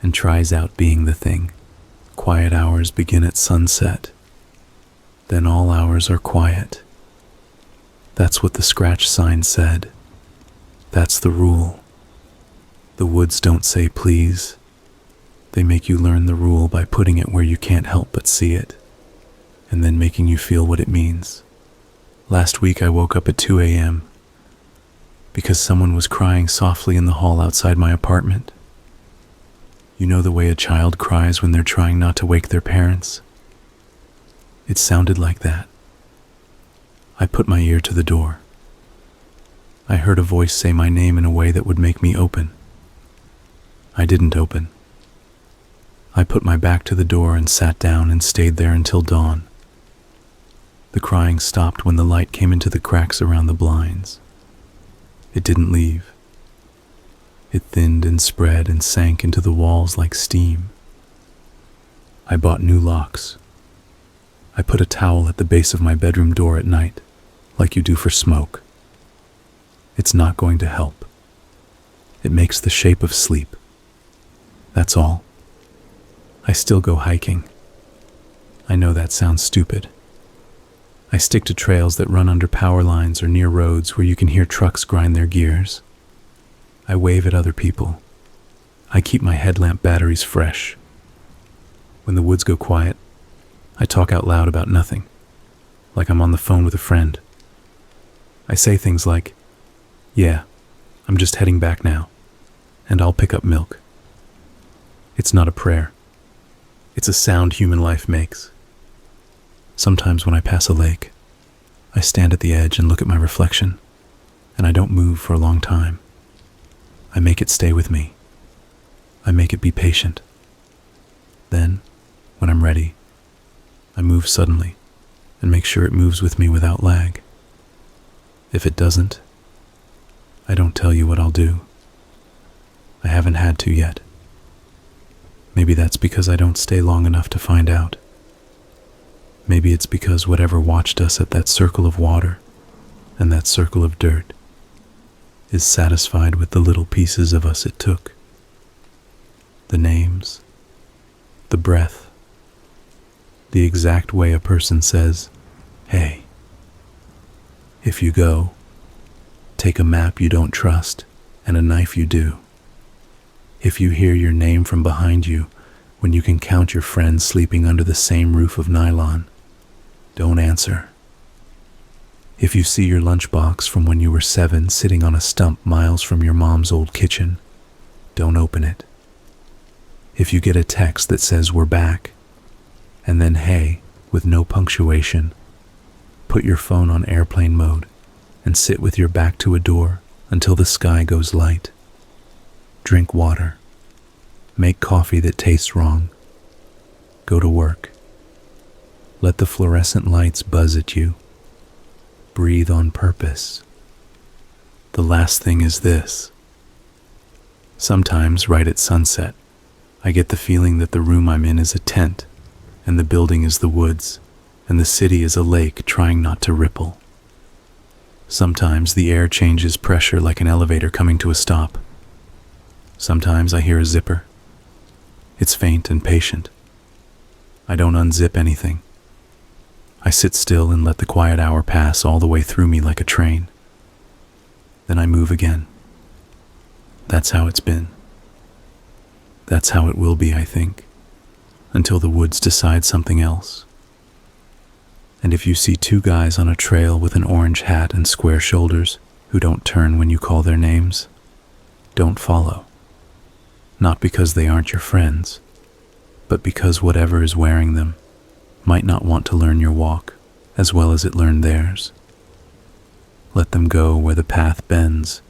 and tries out being the thing. Quiet hours begin at sunset. Then all hours are quiet. That's what the scratch sign said. That's the rule. The woods don't say please. They make you learn the rule by putting it where you can't help but see it, and then making you feel what it means. Last week I woke up at 2 a.m. because someone was crying softly in the hall outside my apartment. You know the way a child cries when they're trying not to wake their parents? It sounded like that. I put my ear to the door. I heard a voice say my name in a way that would make me open. I didn't open. I put my back to the door and sat down and stayed there until dawn. The crying stopped when the light came into the cracks around the blinds. It didn't leave. It thinned and spread and sank into the walls like steam. I bought new locks. I put a towel at the base of my bedroom door at night, like you do for smoke. It's not going to help. It makes the shape of sleep. That's all. I still go hiking. I know that sounds stupid. I stick to trails that run under power lines or near roads where you can hear trucks grind their gears. I wave at other people. I keep my headlamp batteries fresh. When the woods go quiet, I talk out loud about nothing, like I'm on the phone with a friend. I say things like, "Yeah, I'm just heading back now, and I'll pick up milk." It's not a prayer. It's a sound human life makes. Sometimes when I pass a lake, I stand at the edge and look at my reflection, and I don't move for a long time. I make it stay with me. I make it be patient. Then, when I'm ready, I move suddenly and make sure it moves with me without lag. If it doesn't, I don't tell you what I'll do. I haven't had to yet. Maybe that's because I don't stay long enough to find out. Maybe it's because whatever watched us at that circle of water and that circle of dirt is satisfied with the little pieces of us it took. The names, the breath, the exact way a person says, "Hey." If you go, take a map you don't trust and a knife you do. If you hear your name from behind you when you can count your friends sleeping under the same roof of nylon, don't answer. If you see your lunchbox from when you were 7 sitting on a stump miles from your mom's old kitchen, don't open it. If you get a text that says "we're back," and then "hey" with no punctuation, put your phone on airplane mode and sit with your back to a door until the sky goes light. Drink water. Make coffee that tastes wrong. Go to work. Let the fluorescent lights buzz at you. Breathe on purpose. The last thing is this. Sometimes, right at sunset, I get the feeling that the room I'm in is a tent, and the building is the woods, and the city is a lake trying not to ripple. Sometimes the air changes pressure like an elevator coming to a stop. Sometimes I hear a zipper. It's faint and patient. I don't unzip anything. I sit still and let the quiet hour pass all the way through me like a train. Then I move again. That's how it's been. That's how it will be, I think, until the woods decide something else. And if you see two guys on a trail with an orange hat and square shoulders who don't turn when you call their names, don't follow. Not because they aren't your friends, but because whatever is wearing them might not want to learn your walk as well as it learned theirs. Let them go where the path bends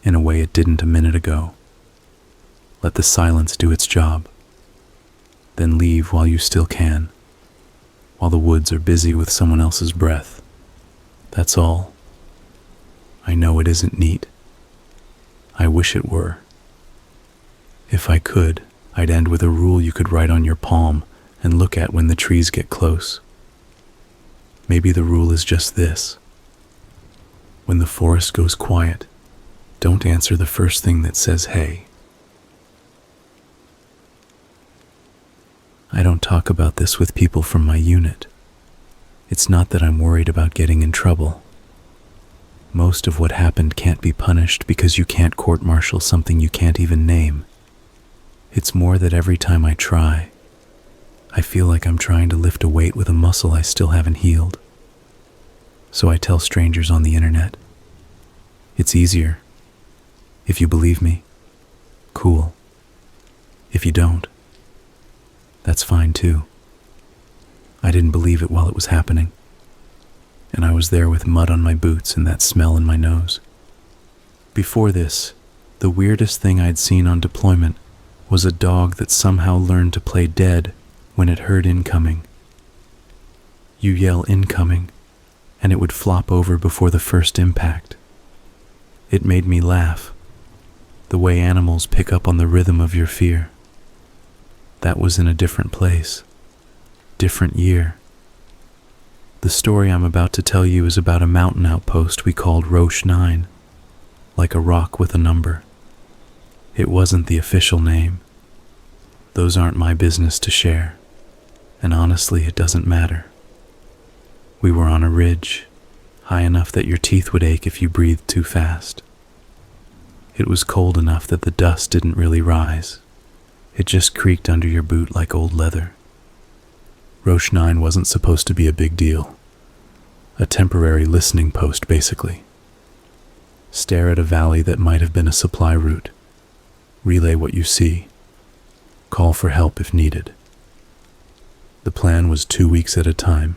in a way it didn't a minute ago. Let the silence do its job. Then leave while you still can, while the woods are busy with someone else's breath. That's all. I know it isn't neat. I wish it were. If I could, I'd end with a rule you could write on your palm and look at when the trees get close. Maybe the rule is just this. When the forest goes quiet, don't answer the first thing that says hey. I don't talk about this with people from my unit. It's not that I'm worried about getting in trouble. Most of what happened can't be punished because you can't court-martial something you can't even name. It's more that every time I try, I feel like I'm trying to lift a weight with a muscle I still haven't healed. So I tell strangers on the internet. It's easier. If you believe me, cool. If you don't, that's fine too. I didn't believe it while it was happening, and I was there with mud on my boots and that smell in my nose. Before this, the weirdest thing I'd seen on deployment was a dog that somehow learned to play dead when it heard incoming. You yell incoming, and it would flop over before the first impact. It made me laugh, the way animals pick up on the rhythm of your fear. That was in a different place, different year. The story I'm about to tell you is about a mountain outpost we called Roche 9, like a rock with a number. It wasn't the official name. Those aren't my business to share, and honestly, it doesn't matter. We were on a ridge, high enough that your teeth would ache if you breathed too fast. It was cold enough that the dust didn't really rise. It just creaked under your boot like old leather. Roche 9 wasn't supposed to be a big deal. A temporary listening post, basically. Stare at a valley that might have been a supply route. Relay what you see. Call for help if needed. The plan was 2 weeks at a time.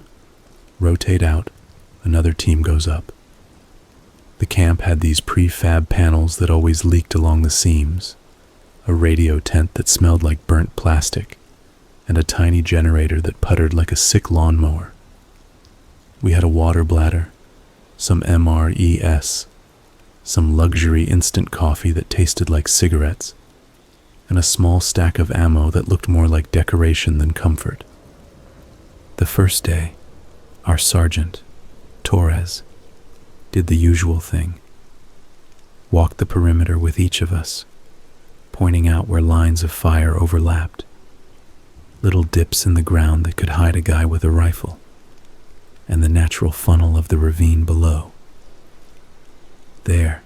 Rotate out, another team goes up. The camp had these prefab panels that always leaked along the seams, a radio tent that smelled like burnt plastic, and a tiny generator that puttered like a sick lawnmower. We had a water bladder, some MRES, some luxury instant coffee that tasted like cigarettes, and a small stack of ammo that looked more like decoration than comfort. The first day, our sergeant, Torres, did the usual thing. Walked the perimeter with each of us, pointing out where lines of fire overlapped, little dips in the ground that could hide a guy with a rifle, and the natural funnel of the ravine below. There,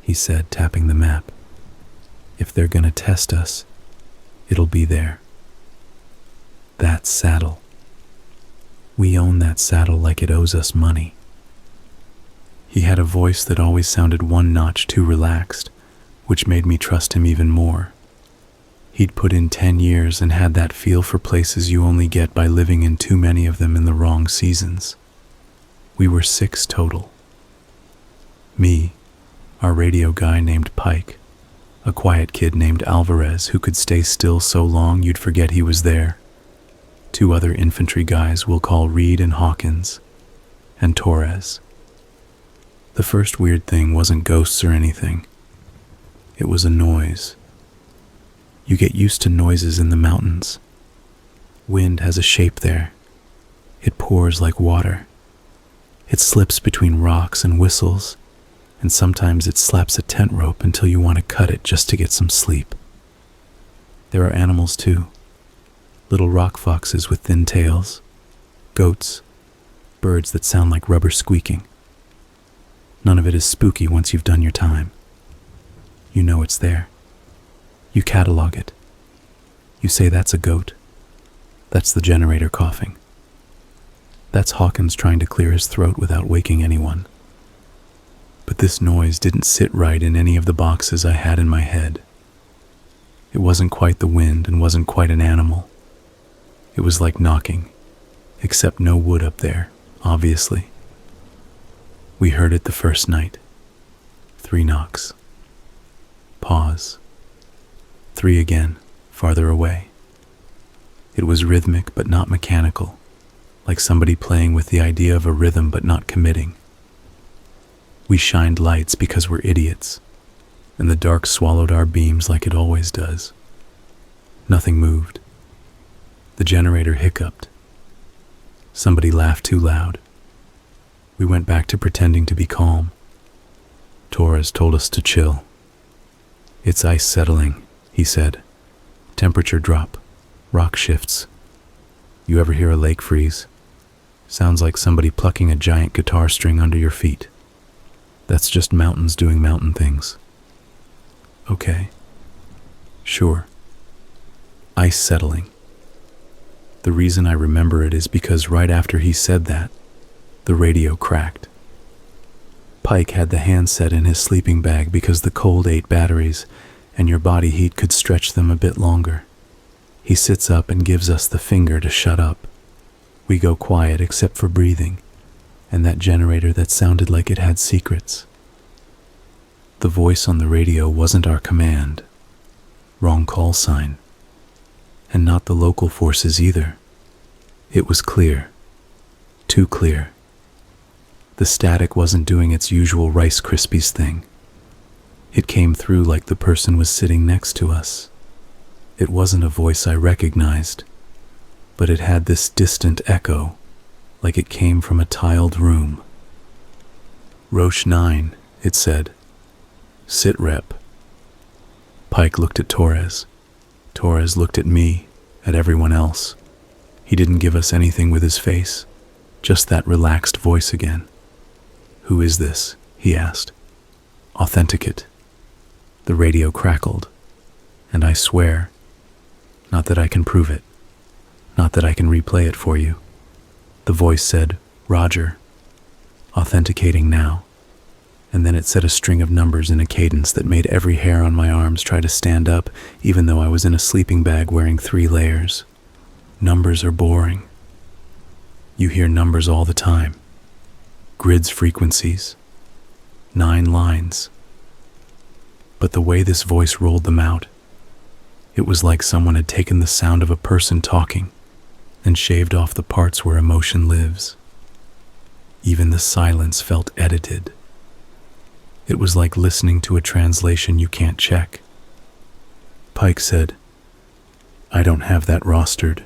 he said, tapping the map. If they're gonna test us, it'll be there. That saddle. We own that saddle like it owes us money. He had a voice that always sounded one notch too relaxed, which made me trust him even more. He'd put in 10 years and had that feel for places you only get by living in too many of them in the wrong seasons. We were 6 total. Me, our radio guy named Pike, a quiet kid named Alvarez who could stay still so long you'd forget he was there, 2 other infantry guys we'll call Reed and Hawkins, and Torres. The first weird thing wasn't ghosts or anything. It was a noise. You get used to noises in the mountains. Wind has a shape there. It pours like water. It slips between rocks and whistles, and sometimes it slaps a tent rope until you want to cut it just to get some sleep. There are animals too. Little rock foxes with thin tails, goats, birds that sound like rubber squeaking. None of it is spooky once you've done your time. You know it's there. You catalog it. You say that's a goat. That's the generator coughing. That's Hawkins trying to clear his throat without waking anyone. But this noise didn't sit right in any of the boxes I had in my head. It wasn't quite the wind and wasn't quite an animal. It was like knocking, except no wood up there, obviously. We heard it the first night. 3 knocks. Pause. 3 again, farther away. It was rhythmic but not mechanical, like somebody playing with the idea of a rhythm but not committing. We shined lights because we're idiots, and the dark swallowed our beams like it always does. Nothing moved. The generator hiccuped. Somebody laughed too loud. We went back to pretending to be calm. Torres told us to chill. It's ice settling, he said. Temperature drop. Rock shifts. You ever hear a lake freeze? Sounds like somebody plucking a giant guitar string under your feet. That's just mountains doing mountain things. Okay. Sure. Ice settling. The reason I remember it is because right after he said that, the radio cracked. Pike had the handset in his sleeping bag because the cold ate batteries, and your body heat could stretch them a bit longer. He sits up and gives us the finger to shut up. We go quiet except for breathing, and that generator that sounded like it had secrets. The voice on the radio wasn't our command. Wrong call sign. And not the local forces either. It was clear. Too clear. The static wasn't doing its usual Rice Krispies thing. It came through like the person was sitting next to us. It wasn't a voice I recognized, but it had this distant echo, like it came from a tiled room. Roche 9, it said. Sit rep. Pike looked at Torres. Torres looked at me, at everyone else. He didn't give us anything with his face, just that relaxed voice again. Who is this? He asked. Authenticate. The radio crackled, and I swear, not that I can prove it, not that I can replay it for you. The voice said, Roger. Authenticating now. And then it said a string of numbers in a cadence that made every hair on my arms try to stand up, even though I was in a sleeping bag wearing 3 layers. Numbers are boring. You hear numbers all the time. Grids frequencies. 9 lines. But the way this voice rolled them out, it was like someone had taken the sound of a person talking and shaved off the parts where emotion lives. Even the silence felt edited. It was like listening to a translation you can't check. Pike said, I don't have that rostered.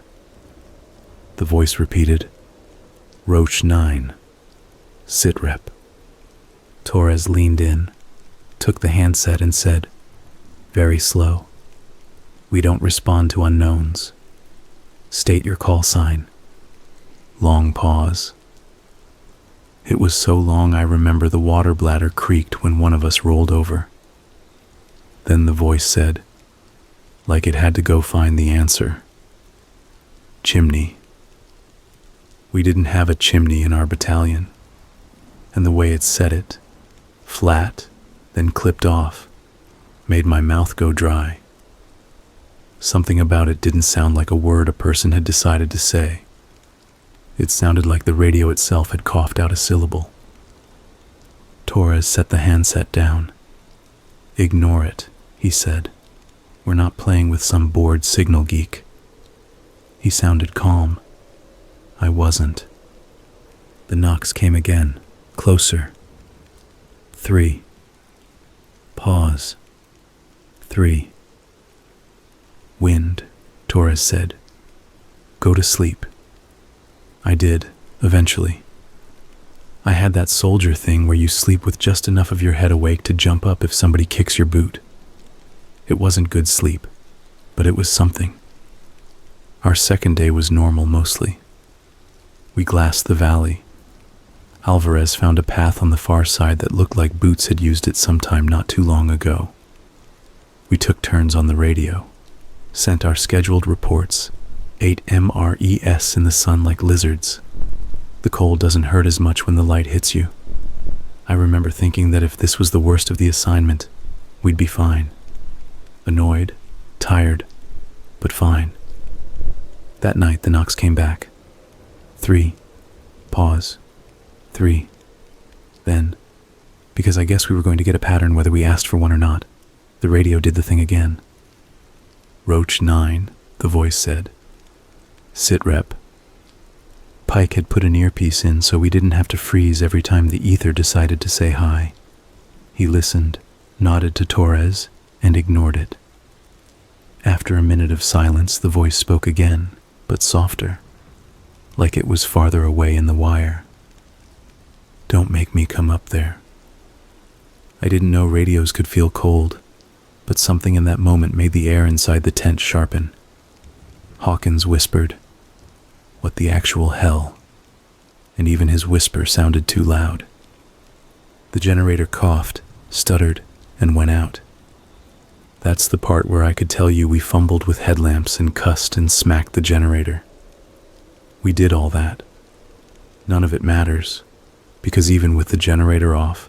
The voice repeated, Roche 9. Sit rep. Torres leaned in, took the handset and said, very slow. We don't respond to unknowns. State your call sign. Long pause. It was so long I remember the water bladder creaked when one of us rolled over. Then the voice said, like it had to go find the answer. Chimney. We didn't have a chimney in our battalion, and the way it said it, flat, then clipped off, made my mouth go dry. Something about it didn't sound like a word a person had decided to say. It sounded like the radio itself had coughed out a syllable. Torres set the handset down. Ignore it, he said. We're not playing with some bored signal geek. He sounded calm. I wasn't. The knocks came again, closer. 3. Pause. 3. Wind, Torres said. Go to sleep. I did, eventually. I had that soldier thing where you sleep with just enough of your head awake to jump up if somebody kicks your boot. It wasn't good sleep, but it was something. Our second day was normal mostly. We glassed the valley. Alvarez found a path on the far side that looked like Boots had used it sometime not too long ago. We took turns on the radio, sent our scheduled reports, ate MRES in the sun like lizards. The cold doesn't hurt as much when the light hits you. I remember thinking that if this was the worst of the assignment, we'd be fine. Annoyed, tired, but fine. That night, the knocks came back. 3. Pause. 3. Then, because I guess we were going to get a pattern whether we asked for one or not, the radio did the thing again. Roach 9, the voice said. Sit rep. Pike had put an earpiece in so we didn't have to freeze every time the ether decided to say hi. He listened, nodded to Torres, and ignored it. After a minute of silence, the voice spoke again, but softer, like it was farther away in the wire. Don't make me come up there. I didn't know radios could feel cold, but something in that moment made the air inside the tent sharpen. Hawkins whispered, "What the actual hell?" And even his whisper sounded too loud. The generator coughed, stuttered, and went out. That's the part where I could tell you we fumbled with headlamps and cussed and smacked the generator. We did all that. None of it matters, because even with the generator off,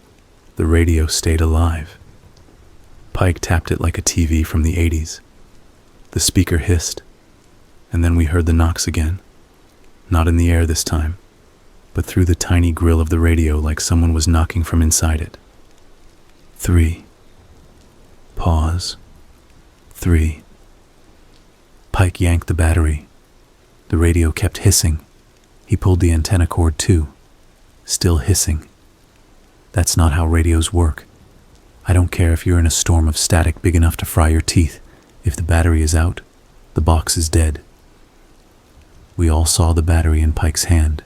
the radio stayed alive. Pike tapped it like a TV from the 80s. The speaker hissed, and then we heard the knocks again. Not in the air this time, but through the tiny grill of the radio like someone was knocking from inside it. 3. Pause. 3. Pike yanked the battery. The radio kept hissing. He pulled the antenna cord too. Still hissing. That's not how radios work. I don't care if you're in a storm of static big enough to fry your teeth. If the battery is out, the box is dead. We all saw the battery in Pike's hand.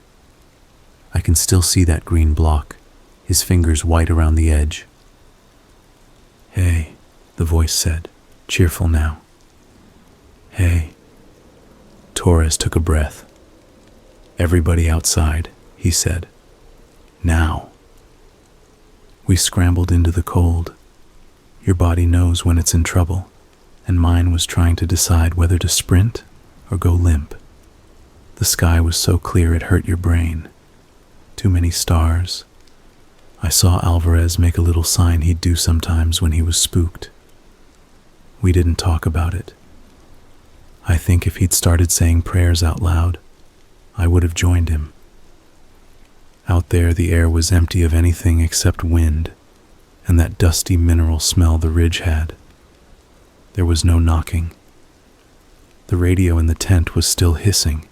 I can still see that green block, his fingers white around the edge. "Hey," the voice said, cheerful now. "Hey." Torres took a breath. "Everybody outside," he said. "Now." We scrambled into the cold. Your body knows when it's in trouble, and mine was trying to decide whether to sprint or go limp. The sky was so clear it hurt your brain. Too many stars. I saw Alvarez make a little sign he'd do sometimes when he was spooked. We didn't talk about it. I think if he'd started saying prayers out loud, I would have joined him. Out there, the air was empty of anything except wind and that dusty mineral smell the ridge had. There was no knocking. The radio in the tent was still hissing.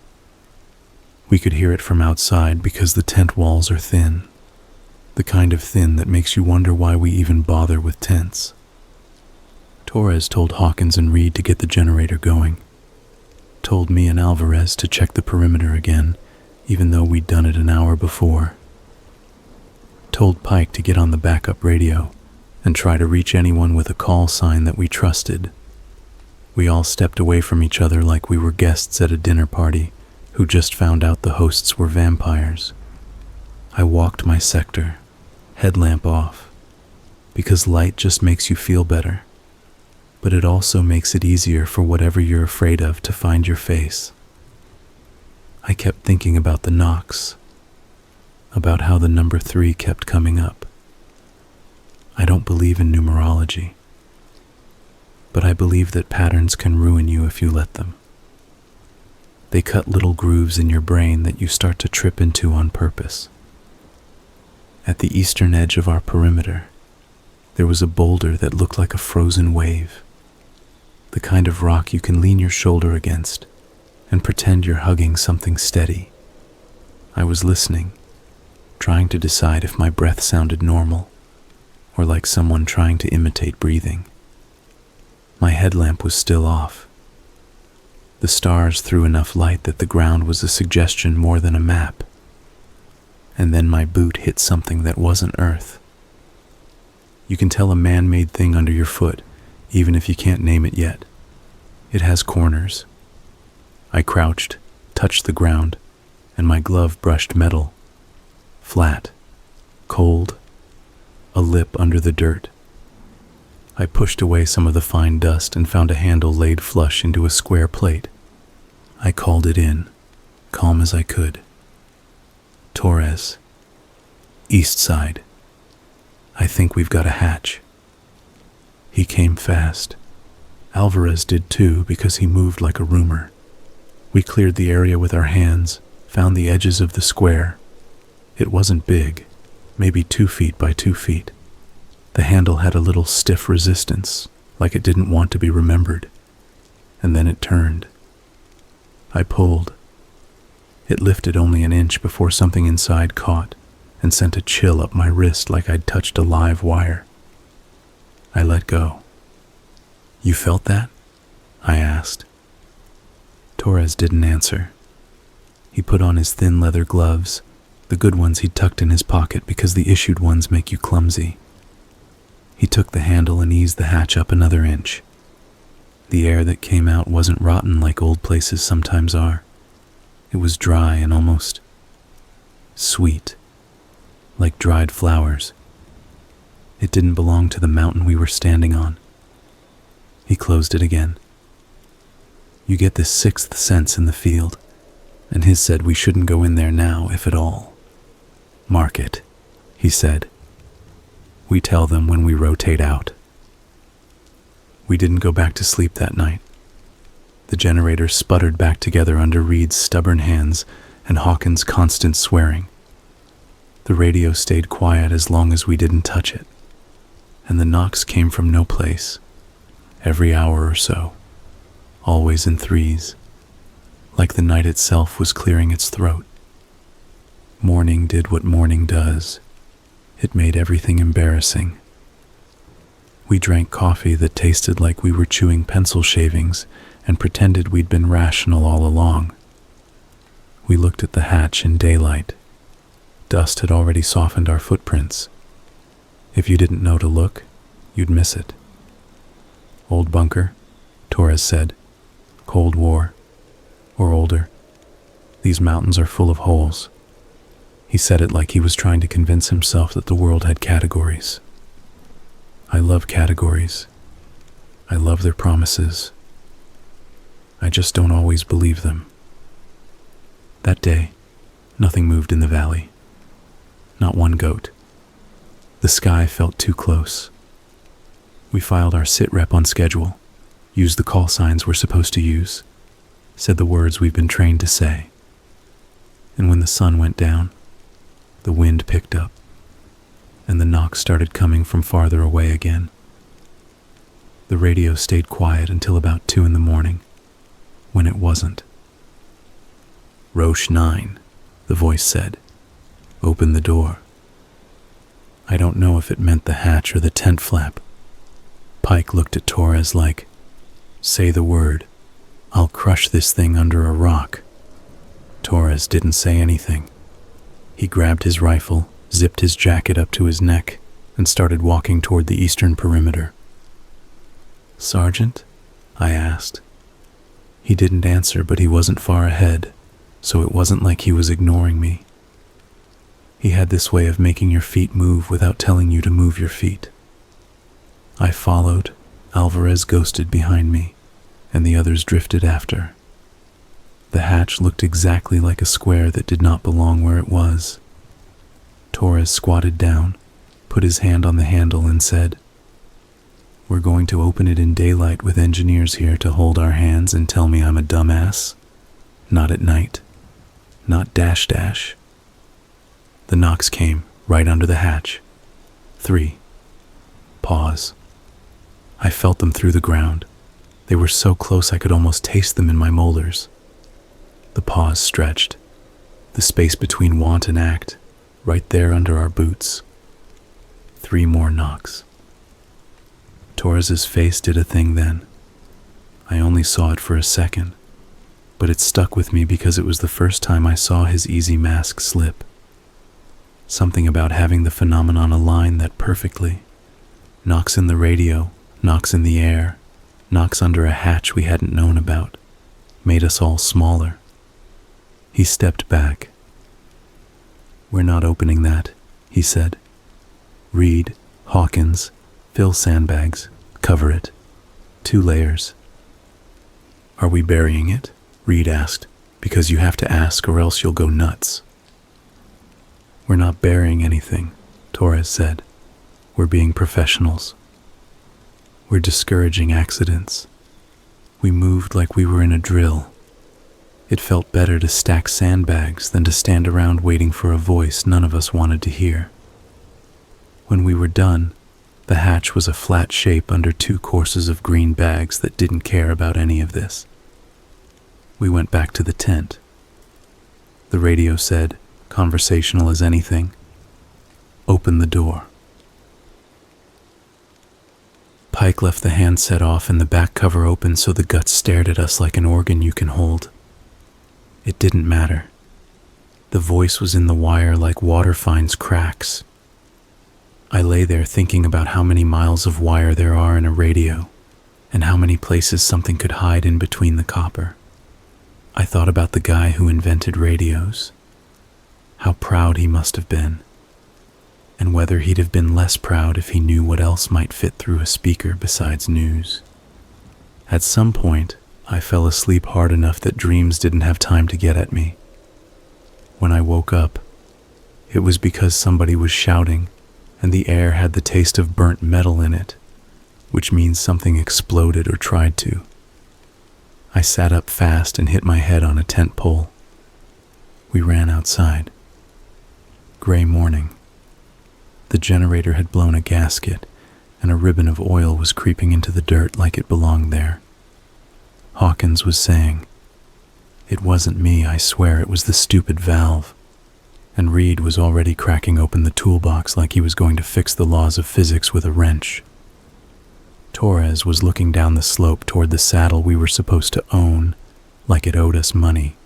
We could hear it from outside because the tent walls are thin, the kind of thin that makes you wonder why we even bother with tents. Torres told Hawkins and Reed to get the generator going. Told me and Alvarez to check the perimeter again, even though we'd done it an hour before. Told Pike to get on the backup radio and try to reach anyone with a call sign that we trusted. We all stepped away from each other like we were guests at a dinner party who just found out the hosts were vampires. I walked my sector, headlamp off, because light just makes you feel better, but it also makes it easier for whatever you're afraid of to find your face. I kept thinking about the knocks, about how the number 3 kept coming up. I don't believe in numerology, but I believe that patterns can ruin you if you let them. They cut little grooves in your brain that you start to trip into on purpose. At the eastern edge of our perimeter, there was a boulder that looked like a frozen wave, the kind of rock you can lean your shoulder against and pretend you're hugging something steady. I was listening, trying to decide if my breath sounded normal or like someone trying to imitate breathing. My headlamp was still off. The stars threw enough light that the ground was a suggestion more than a map. And then my boot hit something that wasn't earth. You can tell a man-made thing under your foot, even if you can't name it yet. It has corners. I crouched, touched the ground, and my glove brushed metal. Flat, cold, a lip under the dirt. I pushed away some of the fine dust and found a handle laid flush into a square plate. I called it in, calm as I could. Torres. East side. I think we've got a hatch. He came fast. Alvarez did too, because he moved like a roomer. We cleared the area with our hands, found the edges of the square. It wasn't big, maybe 2 feet by 2 feet. The handle had a little stiff resistance, like it didn't want to be remembered. And then it turned. I pulled. It lifted only an inch before something inside caught and sent a chill up my wrist like I'd touched a live wire. I let go. You felt that? I asked. Torres didn't answer. He put on his thin leather gloves, the good ones he'd tucked in his pocket because the issued ones make you clumsy. He took the handle and eased the hatch up another inch. The air that came out wasn't rotten like old places sometimes are. It was dry and almost sweet, like dried flowers. It didn't belong to the mountain we were standing on. He closed it again. You get this sixth sense in the field, and his said we shouldn't go in there now, if at all. Mark it, he said. We tell them when we rotate out. We didn't go back to sleep that night. The generator sputtered back together under Reed's stubborn hands and Hawkins' constant swearing. The radio stayed quiet as long as we didn't touch it, and the knocks came from no place, every hour or so, always in threes, like the night itself was clearing its throat. Morning did what morning does. It made everything embarrassing. We drank coffee that tasted like we were chewing pencil shavings and pretended we'd been rational all along. We looked at the hatch in daylight. Dust had already softened our footprints. If you didn't know to look, you'd miss it. Old bunker, Torres said. Cold War, or older. These mountains are full of holes. He said it like he was trying to convince himself that the world had categories. I love categories. I love their promises. I just don't always believe them. That day, nothing moved in the valley. Not one goat. The sky felt too close. We filed our sit rep on schedule, used the call signs we're supposed to use, said the words we've been trained to say. And when the sun went down, the wind picked up, and the knocks started coming from farther away again. The radio stayed quiet until about 2 a.m, when it wasn't. Roche 9, the voice said. Open the door. I don't know if it meant the hatch or the tent flap. Pike looked at Torres like, say the word. I'll crush this thing under a rock. Torres didn't say anything. He grabbed his rifle, zipped his jacket up to his neck, and started walking toward the eastern perimeter. Sergeant? I asked. He didn't answer, but he wasn't far ahead, so it wasn't like he was ignoring me. He had this way of making your feet move without telling you to move your feet. I followed. Alvarez ghosted behind me, and the others drifted after. The hatch looked exactly like a square that did not belong where it was. Torres squatted down, put his hand on the handle and said, We're going to open it in daylight with engineers here to hold our hands and tell me I'm a dumbass. Not at night. Not dash dash. The knocks came right under the hatch. 3. Pause. I felt them through the ground. They were so close I could almost taste them in my molars. The pause stretched. The space between want and act, right there under our boots. 3 more knocks. Torres's face did a thing then. I only saw it for a second, but it stuck with me because it was the first time I saw his easy mask slip. Something about having the phenomenon align that perfectly. Knocks in the radio, knocks in the air, knocks under a hatch we hadn't known about, made us all smaller. He stepped back. We're not opening that, he said. Reed, Hawkins, fill sandbags, cover it. 2 layers. Are we burying it? Reed asked. Because you have to ask or else you'll go nuts. We're not burying anything, Torres said. We're being professionals. We're discouraging accidents. We moved like we were in a drill. It felt better to stack sandbags than to stand around waiting for a voice none of us wanted to hear. When we were done, the hatch was a flat shape under 2 courses of green bags that didn't care about any of this. We went back to the tent. The radio said, conversational as anything, "Open the door." Pike left the handset off and the back cover open so the guts stared at us like an organ you can hold. It didn't matter. The voice was in the wire like water finds cracks. I lay there thinking about how many miles of wire there are in a radio, and how many places something could hide in between the copper. I thought about the guy who invented radios, how proud he must have been, and whether he'd have been less proud if he knew what else might fit through a speaker besides news. At some point, I fell asleep hard enough that dreams didn't have time to get at me. When I woke up, it was because somebody was shouting, and the air had the taste of burnt metal in it, which means something exploded or tried to. I sat up fast and hit my head on a tent pole. We ran outside. Gray morning. The generator had blown a gasket, and a ribbon of oil was creeping into the dirt like it belonged there. Hawkins was saying, "It wasn't me, I swear, it was the stupid valve." And Reed was already cracking open the toolbox like he was going to fix the laws of physics with a wrench. Torres was looking down the slope toward the saddle we were supposed to own, like it owed us money.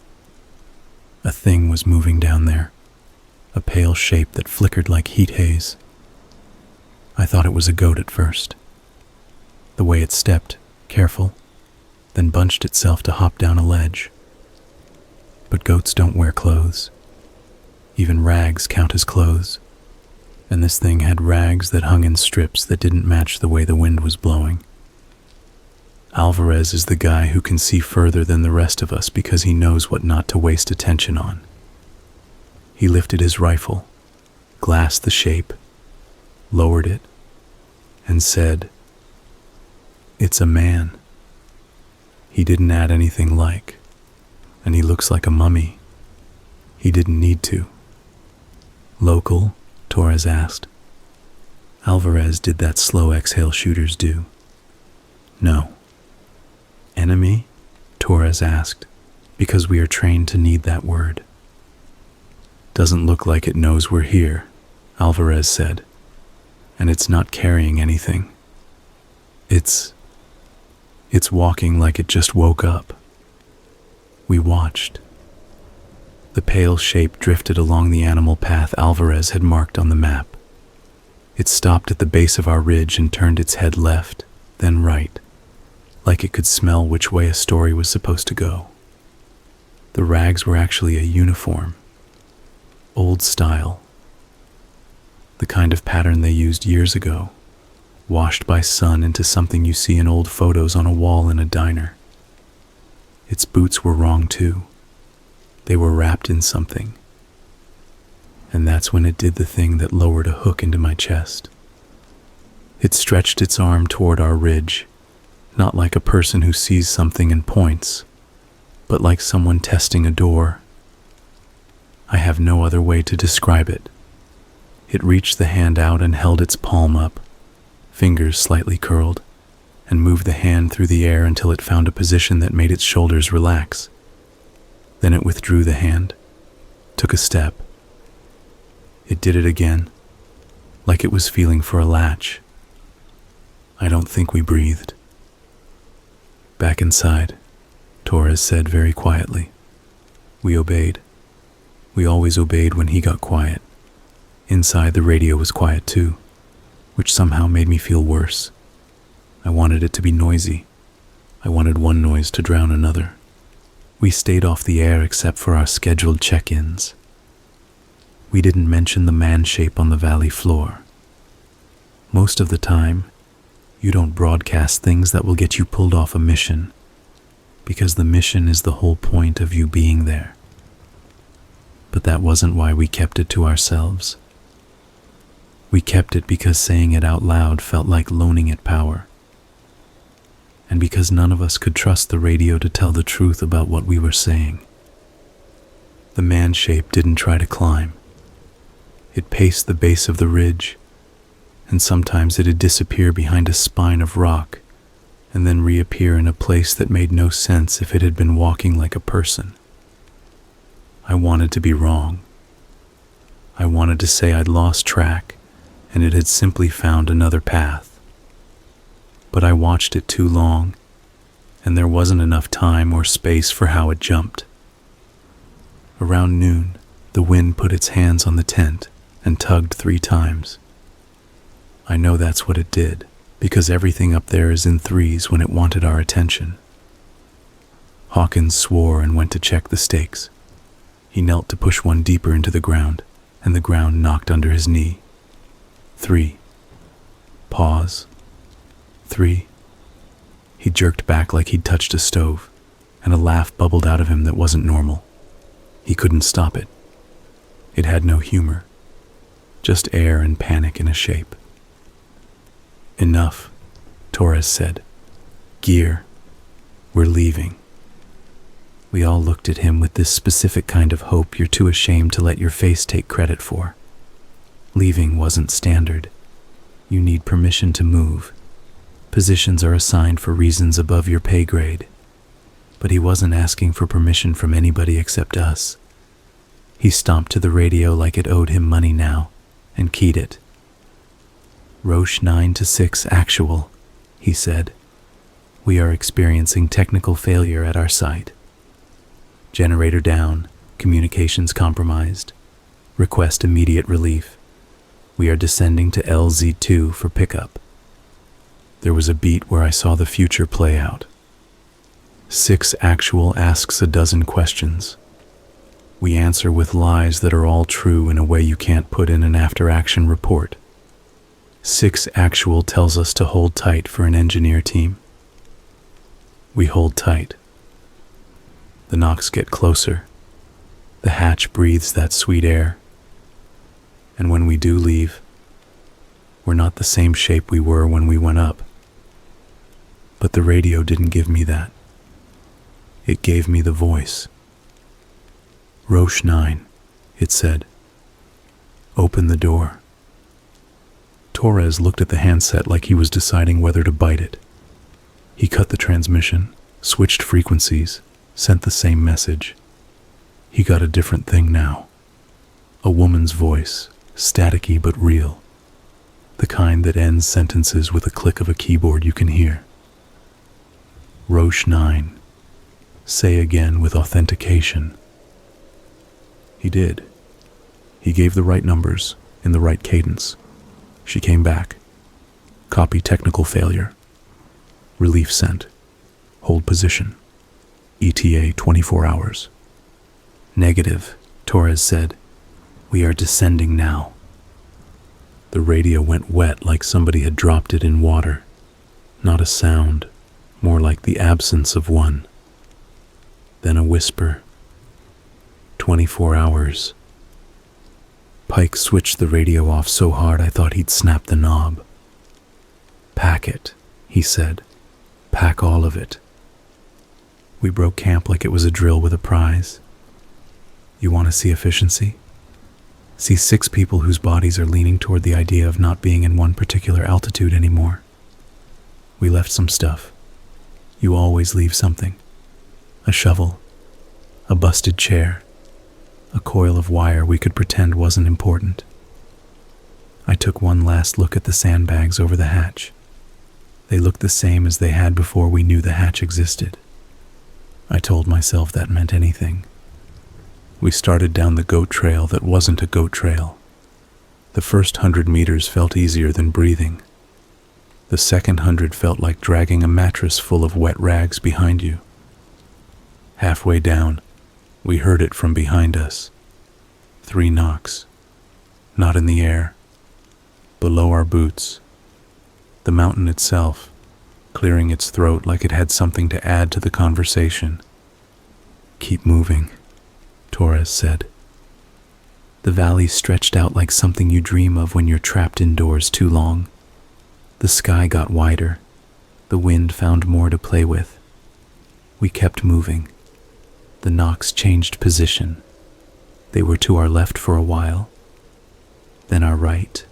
A thing was moving down there, a pale shape that flickered like heat haze. I thought it was a goat at first. The way it stepped, careful, then bunched itself to hop down a ledge. But goats don't wear clothes. Even rags count as clothes, and this thing had rags that hung in strips that didn't match the way the wind was blowing. Alvarez is the guy who can see further than the rest of us because he knows what not to waste attention on. He lifted his rifle, glassed the shape, lowered it, and said, "It's a man." He didn't add anything like, and he looks like a mummy. He didn't need to. "Local?" Torres asked. Alvarez did that slow exhale shooters do. "No." "Enemy?" Torres asked, because we are trained to need that word. "Doesn't look like it knows we're here," Alvarez said, "and it's not carrying anything. It's walking like it just woke up." We watched. The pale shape drifted along the animal path Alvarez had marked on the map. It stopped at the base of our ridge and turned its head left, then right, like it could smell which way a story was supposed to go. The rags were actually a uniform, old style, the kind of pattern they used years ago, washed by sun into something you see in old photos on a wall in a diner. Its boots were wrong too. They were wrapped in something. And that's when it did the thing that lowered a hook into my chest. It stretched its arm toward our ridge, not like a person who sees something and points, but like someone testing a door. I have no other way to describe it. It reached the hand out and held its palm up, fingers slightly curled, and moved the hand through the air until it found a position that made its shoulders relax. Then it withdrew the hand, took a step. It did it again, like it was feeling for a latch. I don't think we breathed. "Back inside," Torres said very quietly. We obeyed. We always obeyed when he got quiet. Inside, the radio was quiet too, which somehow made me feel worse. I wanted it to be noisy. I wanted one noise to drown another. We stayed off the air except for our scheduled check-ins. We didn't mention the man shape on the valley floor. Most of the time, You don't broadcast things that will get you pulled off a mission, because the mission is the whole point of you being there. But that wasn't why we kept it to ourselves. We kept it because saying it out loud felt like loaning it power. And because none of us could trust the radio to tell the truth about what we were saying. The man shape didn't try to climb. It paced the base of the ridge, and sometimes it'd disappear behind a spine of rock and then reappear in a place that made no sense if it had been walking like a person. I wanted to be wrong. I wanted to say I'd lost track and it had simply found another path. But I watched it too long, and there wasn't enough time or space for how it jumped. Around noon, the wind put its hands on the tent and tugged 3 times. I know that's what it did, because everything up there is in threes when it wanted our attention. Hawkins swore and went to check the stakes. He knelt to push one deeper into the ground, and the ground knocked under his knee. 3. Pause. 3. He jerked back like he'd touched a stove, and a laugh bubbled out of him that wasn't normal. He couldn't stop it. It had no humor, just air and panic in a shape. Enough, Torres said. Gear. We're leaving. We all looked at him with this specific kind of hope you're too ashamed to let your face take credit for. Leaving wasn't standard. You need permission to move. Positions are assigned for reasons above your pay grade. But he wasn't asking for permission from anybody except us. He stomped to the radio like it owed him money now, and keyed it. Roche 9 to 6 actual, he said. We are experiencing technical failure at our site. Generator down, communications compromised. Request immediate relief. We are descending to LZ2 for pickup. There was a beat where I saw the future play out. 6 actual asks a dozen questions. We answer with lies that are all true in a way you can't put in an after-action report. 6 actual tells us to hold tight for an engineer team. We hold tight. The knocks get closer. The hatch breathes that sweet air. And when we do leave, we're not the same shape we were when we went up. But the radio didn't give me that. It gave me the voice. Roche 9, it said. Open the door. Torres looked at the handset like he was deciding whether to bite it. He cut the transmission, switched frequencies, sent the same message. He got a different thing now. A woman's voice, staticky but real. The kind that ends sentences with a click of a keyboard you can hear. Roche 9. Say again with authentication. He did. He gave the right numbers, in the right cadence. She came back. Copy technical failure. Relief sent. Hold position. ETA 24 hours. Negative, Torres said. We are descending now. The radio went wet like somebody had dropped it in water. Not a sound, more like the absence of one. Then a whisper. 24 hours. Pike switched the radio off so hard I thought he'd snap the knob. Pack it, he said. Pack all of it. We broke camp like it was a drill with a prize. You want to see efficiency? See 6 people whose bodies are leaning toward the idea of not being in one particular altitude anymore. We left some stuff. You always leave something. A shovel, a busted chair, a coil of wire we could pretend wasn't important. I took one last look at the sandbags over the hatch. They looked the same as they had before we knew the hatch existed. I told myself that meant anything. We started down the goat trail that wasn't a goat trail. The first 100 meters felt easier than breathing. The second 100 felt like dragging a mattress full of wet rags behind you. Halfway down, we heard it from behind us. 3 knocks. Not in the air. Below our boots. the mountain itself, clearing its throat like it had something to add to the conversation. "Keep moving," Torres said. The valley stretched out like something you dream of when you're trapped indoors too long. The sky got wider. The wind found more to play with. We kept moving. The knocks changed position. They were to our left for a while, then our right,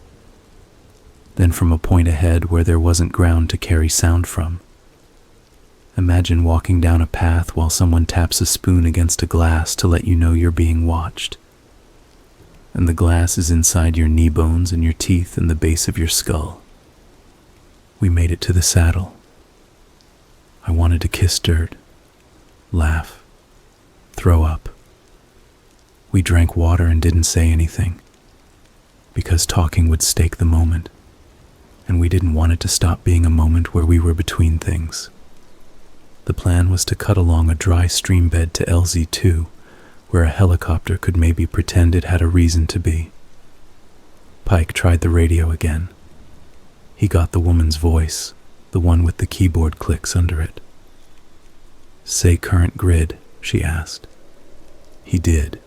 then from a point ahead where there wasn't ground to carry sound from. Imagine walking down a path while someone taps a spoon against a glass to let you know you're being watched. And the glass is inside your knee bones and your teeth and the base of your skull. We made it to the saddle. I wanted to kiss dirt, laugh, throw up. We drank water and didn't say anything, because talking would stake the moment, and we didn't want it to stop being a moment where we were between things. The plan was to cut along a dry stream bed to LZ2, where a helicopter could maybe pretend it had a reason to be. Pike tried the radio again. He got the woman's voice, the one with the keyboard clicks under it. "Say current grid," she asked. He did.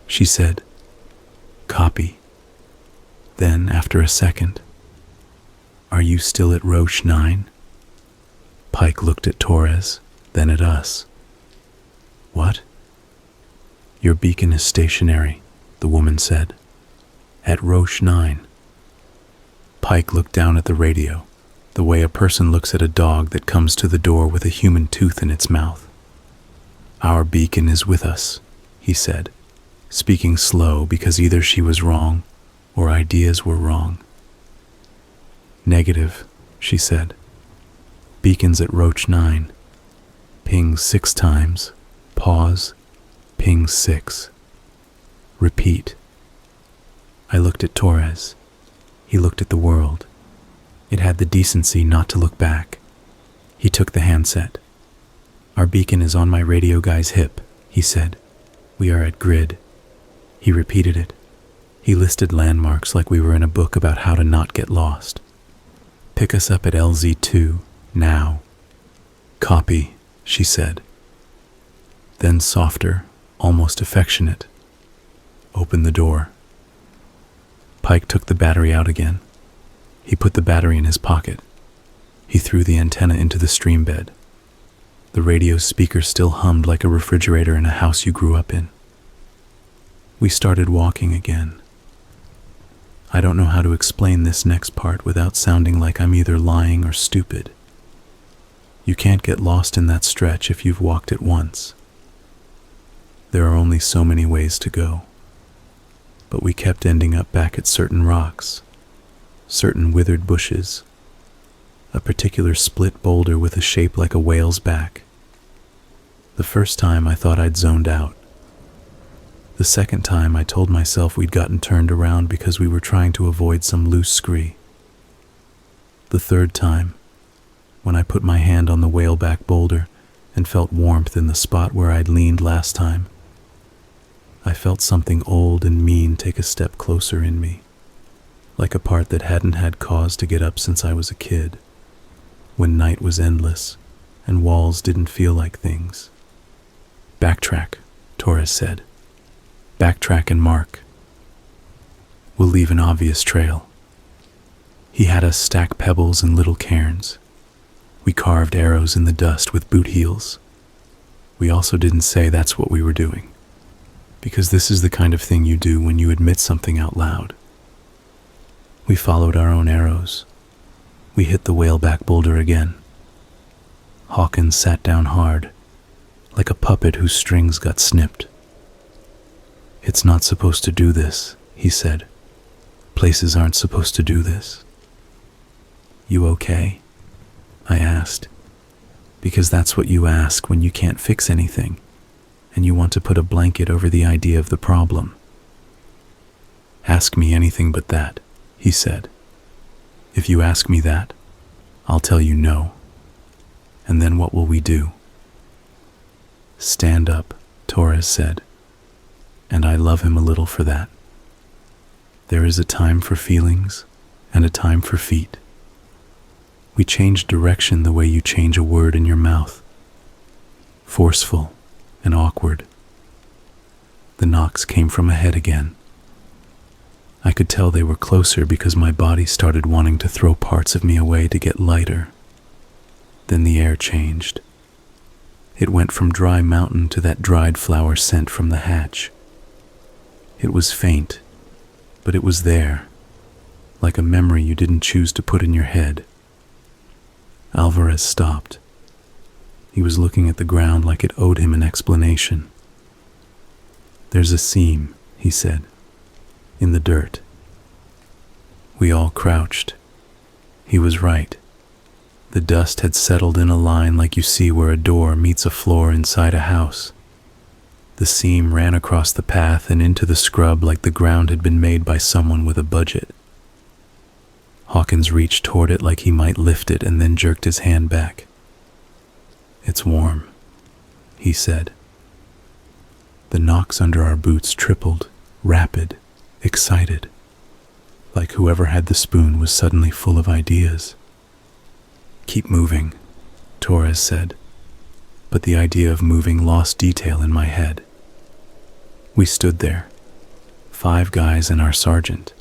She said, "Copy." Then, after a second, "Are you still at Roche 9? Pike looked at Torres, then at us. "What?" "Your beacon is stationary," the woman said. "At Roche 9. Pike looked down at the radio, the way a person looks at a dog that comes to the door with a human tooth in its mouth. "Our beacon is with us," he said, speaking slow because either she was wrong or ideas were wrong. "Negative," she said. "Beacon's at Roche 9. Ping 6 times. Pause. Ping 6. Repeat." I looked at Torres. He looked at the world. It had the decency not to look back. He took the handset. "Our beacon is on my radio guy's hip," he said. "We are at grid." He repeated it. He listed landmarks like we were in a book about how to not get lost. "Pick us up at LZ2, now." "Copy," she said. Then softer, almost affectionate, "Open the door." Pike took the battery out again. He put the battery in his pocket. He threw the antenna into the stream bed. The radio speaker still hummed like a refrigerator in a house you grew up in. We started walking again. I don't know how to explain this next part without sounding like I'm either lying or stupid. You can't get lost in that stretch if you've walked it once. There are only so many ways to go. But we kept ending up back at certain rocks, certain withered bushes, a particular split boulder with a shape like a whale's back. The first time I thought I'd zoned out. The second time I told myself we'd gotten turned around because we were trying to avoid some loose scree. The third time, when I put my hand on the whaleback boulder and felt warmth in the spot where I'd leaned last time, I felt something old and mean take a step closer in me, like a part that hadn't had cause to get up since I was a kid, when night was endless and walls didn't feel like things. "Backtrack," Torres said. "Backtrack and mark. We'll leave an obvious trail." He had us stack pebbles in little cairns. We carved arrows in the dust with boot heels. We also didn't say that's what we were doing, because this is the kind of thing you do when you admit something out loud. We followed our own arrows. We hit the whaleback boulder again. Hawkins sat down hard, like a puppet whose strings got snipped. "It's not supposed to do this," he said. "Places aren't supposed to do this." "You okay?" I asked, because that's what you ask when you can't fix anything, and you want to put a blanket over the idea of the problem. "Ask me anything but that," he said. "If you ask me that, I'll tell you no. And then what will we do?" "Stand up," Torres said, and I love him a little for that. There is a time for feelings and a time for feet. We changed direction the way you change a word in your mouth. Forceful and awkward. The knocks came from ahead again. I could tell they were closer because my body started wanting to throw parts of me away to get lighter. Then the air changed. It went from dry mountain to that dried flower scent from the hatch. It was faint, but it was there, like a memory you didn't choose to put in your head. Alvarez stopped. He was looking at the ground like it owed him an explanation. "There's a seam," he said, "in the dirt." We all crouched. He was right. The dust had settled in a line like you see where a door meets a floor inside a house. The seam ran across the path and into the scrub like the ground had been made by someone with a budget. Hawkins reached toward it like he might lift it and then jerked his hand back. "It's warm," he said. The knocks under our boots tripled, rapid, excited, like whoever had the spoon was suddenly full of ideas. "Keep moving," Torres said, but the idea of moving lost detail in my head. We stood there, 5 guys and our sergeant,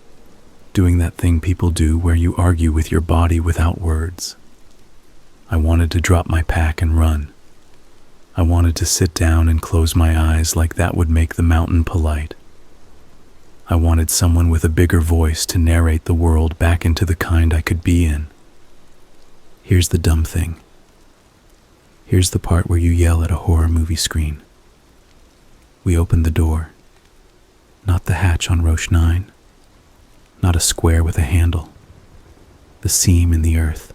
doing that thing people do where you argue with your body without words. I wanted to drop my pack and run. I wanted to sit down and close my eyes like that would make the mountain polite. I wanted someone with a bigger voice to narrate the world back into the kind I could be in. Here's the dumb thing. Here's the part where you yell at a horror movie screen. We opened the door. Not the hatch on Roche 9. Not a square with a handle. The seam in the earth.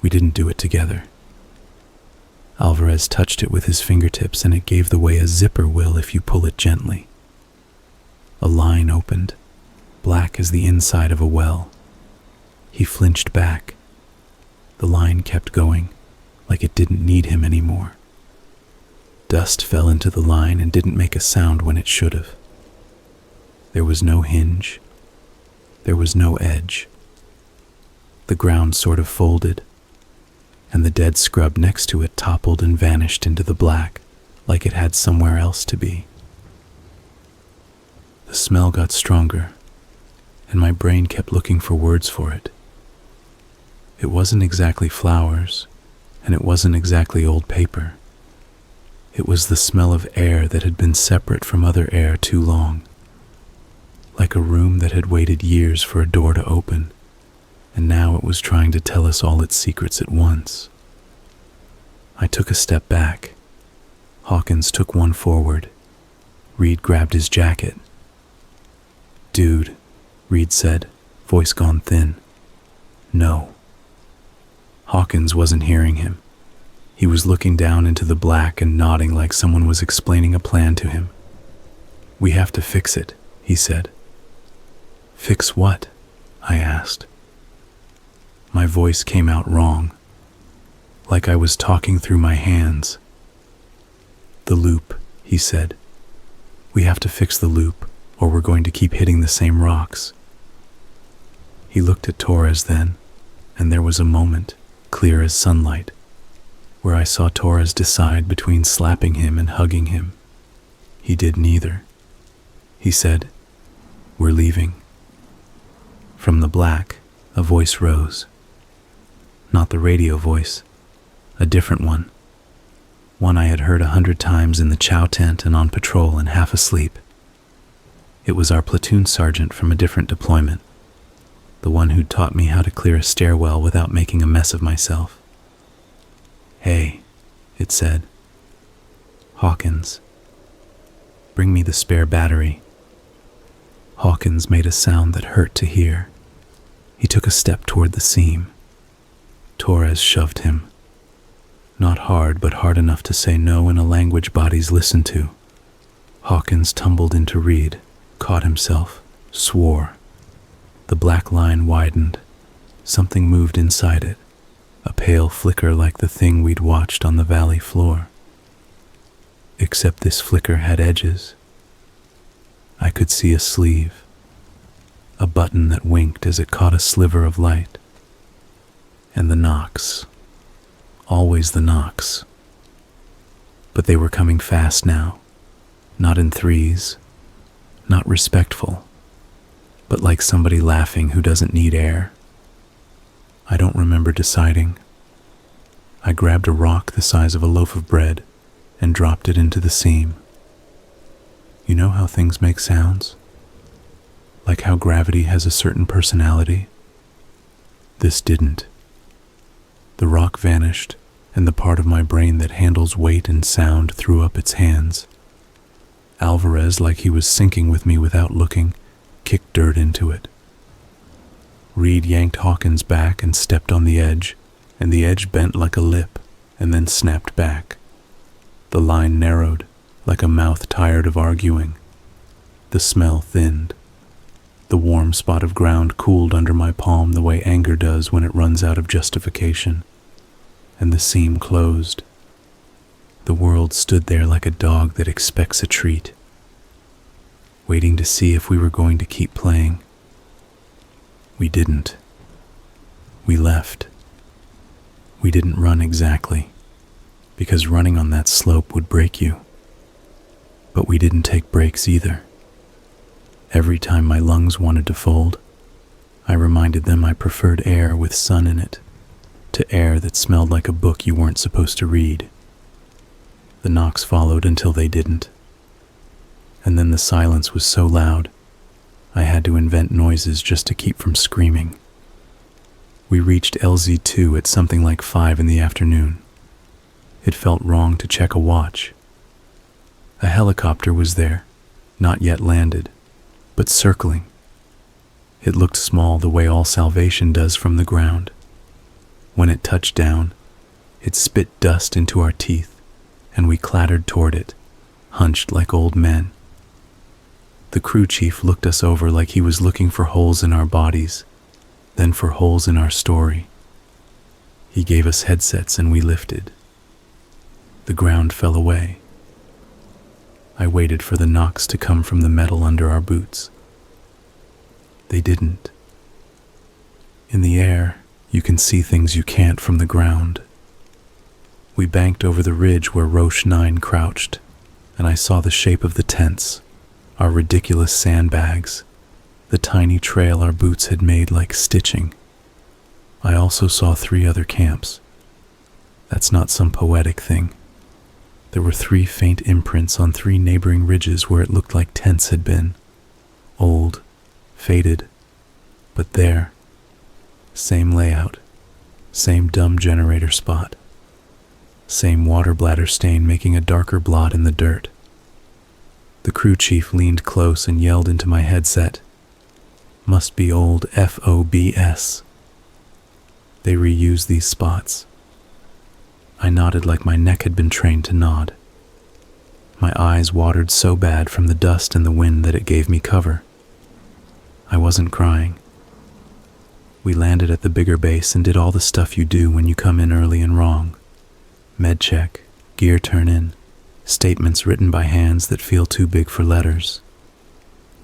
We didn't do it together. Alvarez touched it with his fingertips and it gave the way a zipper will if you pull it gently. A line opened, black as the inside of a well. He flinched back. The line kept going, like it didn't need him anymore. Dust fell into the line and didn't make a sound when it should have. There was no hinge. There was no edge. The ground sort of folded, and the dead scrub next to it toppled and vanished into the black, like it had somewhere else to be. The smell got stronger, and my brain kept looking for words for it. It wasn't exactly flowers, and it wasn't exactly old paper. It was the smell of air that had been separate from other air too long, like a room that had waited years for a door to open, and now it was trying to tell us all its secrets at once. I took a step back. Hawkins took one forward. Reed grabbed his jacket. "Dude," Reed said, voice gone thin. "No." Hawkins wasn't hearing him. He was looking down into the black and nodding like someone was explaining a plan to him. "We have to fix it," he said. "Fix what?" I asked. My voice came out wrong, like I was talking through my hands. "The loop," he said. "We have to fix the loop, or we're going to keep hitting the same rocks." He looked at Torres then, and there was a moment, clear as sunlight, where I saw Torres decide between slapping him and hugging him. He did neither. He said, "We're leaving." From the black, a voice rose. Not the radio voice, a different one. One I had heard 100 times in the chow tent and on patrol and half asleep. It was our platoon sergeant from a different deployment, the one who'd taught me how to clear a stairwell without making a mess of myself. "Hey," it said. "Hawkins. Bring me the spare battery." Hawkins made a sound that hurt to hear. He took a step toward the seam. Torres shoved him. Not hard, but hard enough to say no in a language bodies listen to. Hawkins tumbled into Reed, caught himself, swore. The black line widened. Something moved inside it, a pale flicker like the thing we'd watched on the valley floor. Except this flicker had edges. I could see a sleeve, a button that winked as it caught a sliver of light. And the knocks. Always the knocks. But they were coming fast now. Not in threes. Not respectful. But like somebody laughing who doesn't need air. I don't remember deciding. I grabbed a rock the size of a loaf of bread and dropped it into the seam. You know how things make sounds? Like how gravity has a certain personality? This didn't. The rock vanished, and the part of my brain that handles weight and sound threw up its hands. Alvarez, like he was sinking with me without looking, kicked dirt into it. Reed yanked Hawkins back and stepped on the edge, and the edge bent like a lip and then snapped back. The line narrowed, like a mouth tired of arguing. The smell thinned. The warm spot of ground cooled under my palm the way anger does when it runs out of justification. And the seam closed. The world stood there like a dog that expects a treat, waiting to see if we were going to keep playing. We didn't. We left. We didn't run exactly, because running on that slope would break you. But we didn't take breaks either. Every time my lungs wanted to fold, I reminded them I preferred air with sun in it, to air that smelled like a book you weren't supposed to read. The knocks followed until they didn't. And then the silence was so loud, I had to invent noises just to keep from screaming. We reached LZ2 at something like 5 in the afternoon. It felt wrong to check a watch. A helicopter was there, not yet landed, but circling. It looked small the way all salvation does from the ground. When it touched down, it spit dust into our teeth, and we clattered toward it, hunched like old men. The crew chief looked us over like he was looking for holes in our bodies, then for holes in our story. He gave us headsets and we lifted. The ground fell away. I waited for the knocks to come from the metal under our boots. They didn't. In the air, you can see things you can't from the ground. We banked over the ridge where Roche 9 crouched, and I saw the shape of the tents, our ridiculous sandbags, the tiny trail our boots had made like stitching. I also saw 3 other camps. That's not some poetic thing. There were 3 faint imprints on 3 neighboring ridges where it looked like tents had been. Old, faded, but there. Same layout, same dumb generator spot, same water bladder stain making a darker blot in the dirt. The crew chief leaned close and yelled into my headset, "Must be old FOBS. They reuse these spots." I nodded like my neck had been trained to nod. My eyes watered so bad from the dust and the wind that it gave me cover. I wasn't crying. We landed at the bigger base and did all the stuff you do when you come in early and wrong. Med check, gear turn in, statements written by hands that feel too big for letters.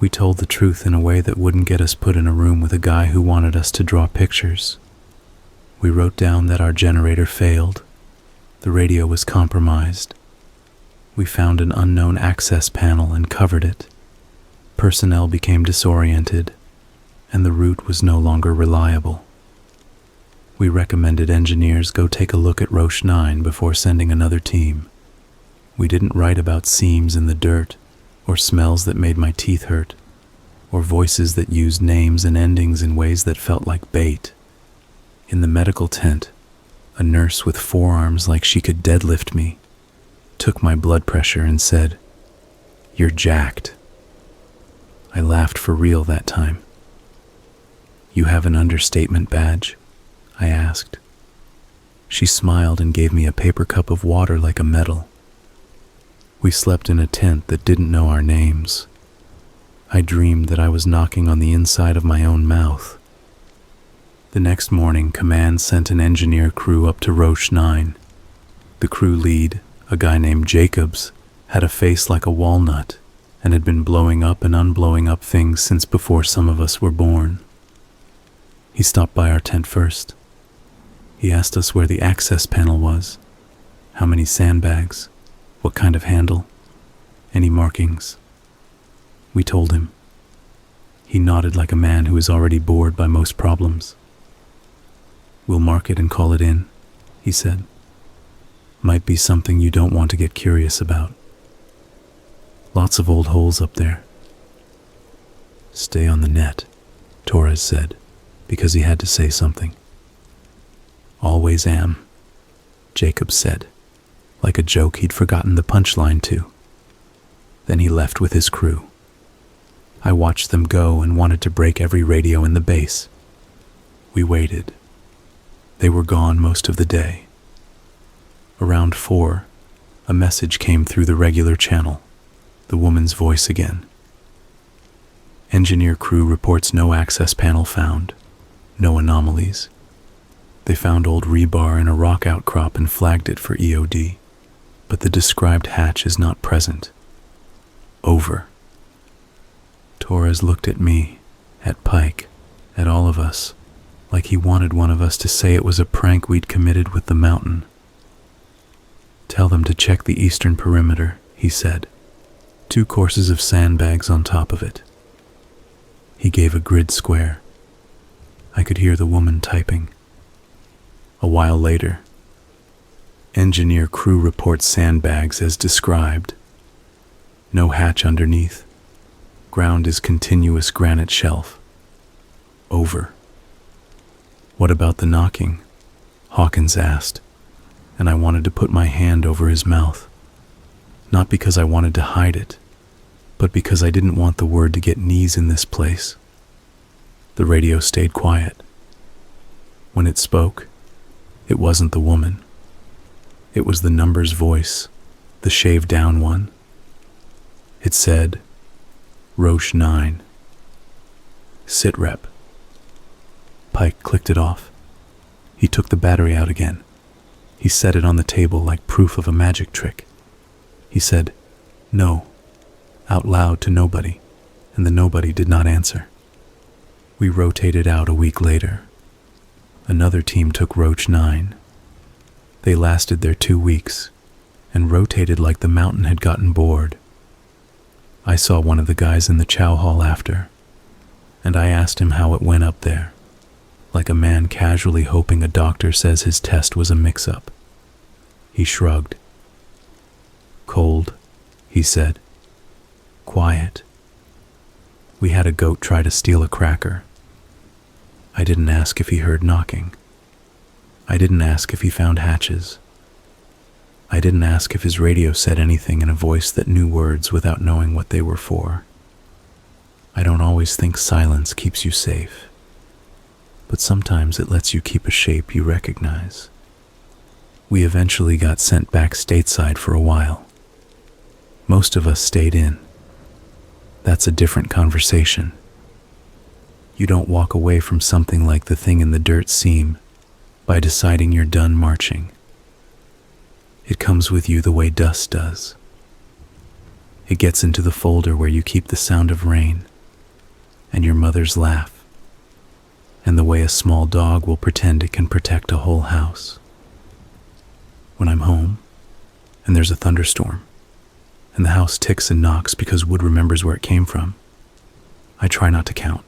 We told the truth in a way that wouldn't get us put in a room with a guy who wanted us to draw pictures. We wrote down that our generator failed. The radio was compromised. We found an unknown access panel and covered it. Personnel became disoriented, and the route was no longer reliable. We recommended engineers go take a look at Roche 9 before sending another team. We didn't write about seams in the dirt, or smells that made my teeth hurt, or voices that used names and endings in ways that felt like bait. In the medical tent, a nurse with forearms like she could deadlift me took my blood pressure and said, "You're jacked." I laughed for real that time. "You have an understatement badge?" I asked. She smiled and gave me a paper cup of water like a medal. We slept in a tent that didn't know our names. I dreamed that I was knocking on the inside of my own mouth. The next morning, Command sent an engineer crew up to Roche 9. The crew lead, a guy named Jacobs, had a face like a walnut and had been blowing up and unblowing up things since before some of us were born. He stopped by our tent first. He asked us where the access panel was, how many sandbags, what kind of handle, any markings. We told him. He nodded like a man who is already bored by most problems. "We'll mark it and call it in," he said. "Might be something you don't want to get curious about. Lots of old holes up there." "Stay on the net," Torres said, because he had to say something. "Always am," Jacob said, like a joke he'd forgotten the punchline to. Then he left with his crew. I watched them go and wanted to break every radio in the base. We waited. They were gone most of the day. Around 4, a message came through the regular channel, the woman's voice again. "Engineer crew reports no access panel found, no anomalies. They found old rebar in a rock outcrop and flagged it for EOD, but the described hatch is not present. Over." Torres looked at me, at Pike, at all of us, like he wanted one of us to say it was a prank we'd committed with the mountain. "Tell them to check the eastern perimeter," he said. 2 courses of sandbags on top of it. He gave a grid square. I could hear the woman typing. A while later, "Engineer crew reports sandbags as described. No hatch underneath. Ground is continuous granite shelf. Over." "What about the knocking?" Hawkins asked, and I wanted to put my hand over his mouth. Not because I wanted to hide it, but because I didn't want the word to get knees in this place. The radio stayed quiet. When it spoke, it wasn't the woman. It was the number's voice, the shaved down one. It said, "Roche 9. Sit rep." Pike clicked it off. He took the battery out again. He set it on the table like proof of a magic trick. He said, "No," out loud to nobody, and the nobody did not answer. We rotated out a week later. Another team took Roche 9. They lasted there 2 weeks, and rotated like the mountain had gotten bored. I saw one of the guys in the chow hall after, and I asked him how it went up there, like a man casually hoping a doctor says his test was a mix-up. He shrugged. "Cold," he said. "Quiet. We had a goat try to steal a cracker. I didn't ask if he heard knocking. I didn't ask if he found hatches. I didn't ask if his radio said anything in a voice that knew words without knowing what they were for. I don't always think silence keeps you safe, but sometimes it lets you keep a shape you recognize." We eventually got sent back stateside for a while. Most of us stayed in. That's a different conversation. You don't walk away from something like the thing in the dirt seam by deciding you're done marching. It comes with you the way dust does. It gets into the folder where you keep the sound of rain and your mother's laugh, and the way a small dog will pretend it can protect a whole house. When I'm home and there's a thunderstorm and the house ticks and knocks because wood remembers where it came from, I try not to count.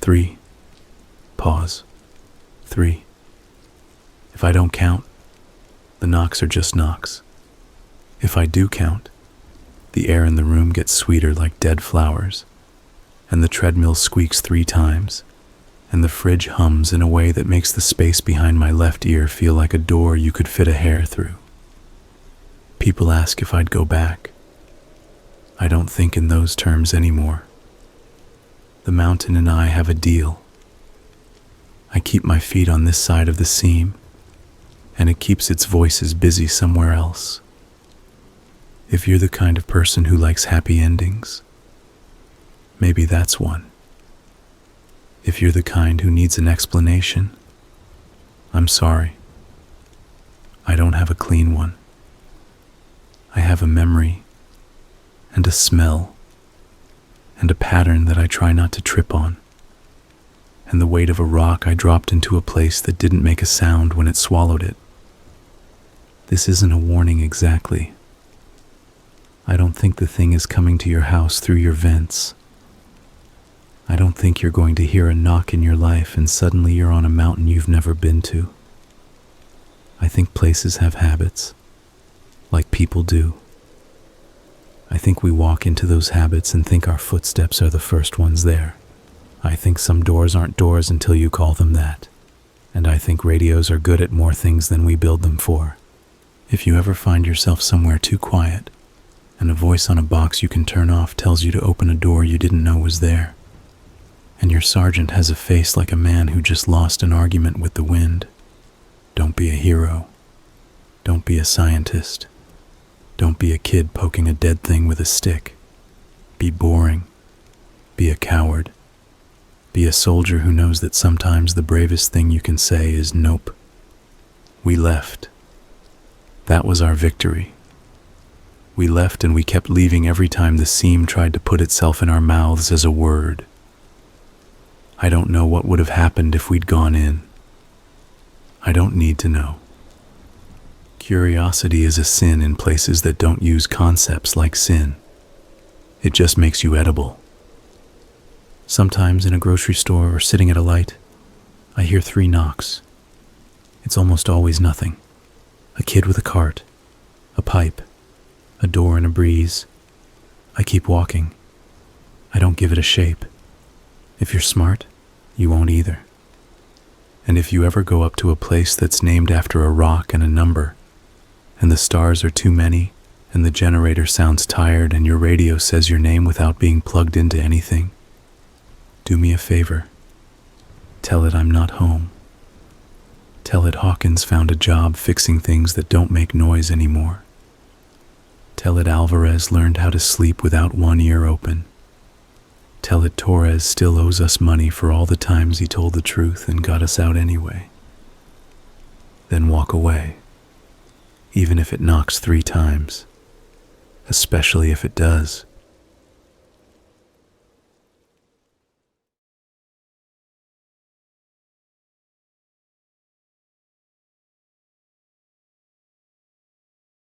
3. Pause. 3. If I don't count, the knocks are just knocks. If I do count, the air in the room gets sweeter like dead flowers, and the treadmill squeaks 3 times, and the fridge hums in a way that makes the space behind my left ear feel like a door you could fit a hair through. People ask if I'd go back. I don't think in those terms anymore. The mountain and I have a deal. I keep my feet on this side of the seam, and it keeps its voices busy somewhere else. If you're the kind of person who likes happy endings, maybe that's one. If you're the kind who needs an explanation, I'm sorry. I don't have a clean one. I have a memory, and a smell, and a pattern that I try not to trip on. and the weight of a rock I dropped into a place that didn't make a sound when it swallowed it. This isn't a warning exactly. I don't think the thing is coming to your house through your vents. I don't think you're going to hear a knock in your life and suddenly you're on a mountain you've never been to. I think places have habits, like people do. I think we walk into those habits and think our footsteps are the first ones there. I think some doors aren't doors until you call them that. And I think radios are good at more things than we build them for. If you ever find yourself somewhere too quiet, and a voice on a box you can turn off tells you to open a door you didn't know was there, and your sergeant has a face like a man who just lost an argument with the wind, don't be a hero. Don't be a scientist. Don't be a kid poking a dead thing with a stick. Be boring. Be a coward. Be a soldier who knows that sometimes the bravest thing you can say is nope. We left. That was our victory. We left and we kept leaving every time the seam tried to put itself in our mouths as a word. I don't know what would have happened if we'd gone in. I don't need to know. Curiosity is a sin in places that don't use concepts like sin. It just makes you edible. Sometimes in a grocery store or sitting at a light, I hear 3 knocks. It's almost always nothing. A kid with a cart, a pipe, a door and a breeze. I keep walking. I don't give it a shape. If you're smart, you won't either. And if you ever go up to a place that's named after a rock and a number, and the stars are too many, and the generator sounds tired and your radio says your name without being plugged into anything, do me a favor. Tell it I'm not home. Tell it Hawkins found a job fixing things that don't make noise anymore. Tell it Alvarez learned how to sleep without one ear open. Tell it Torres still owes us money for all the times he told the truth and got us out anyway. Then walk away, even if it knocks 3 times, especially if it does.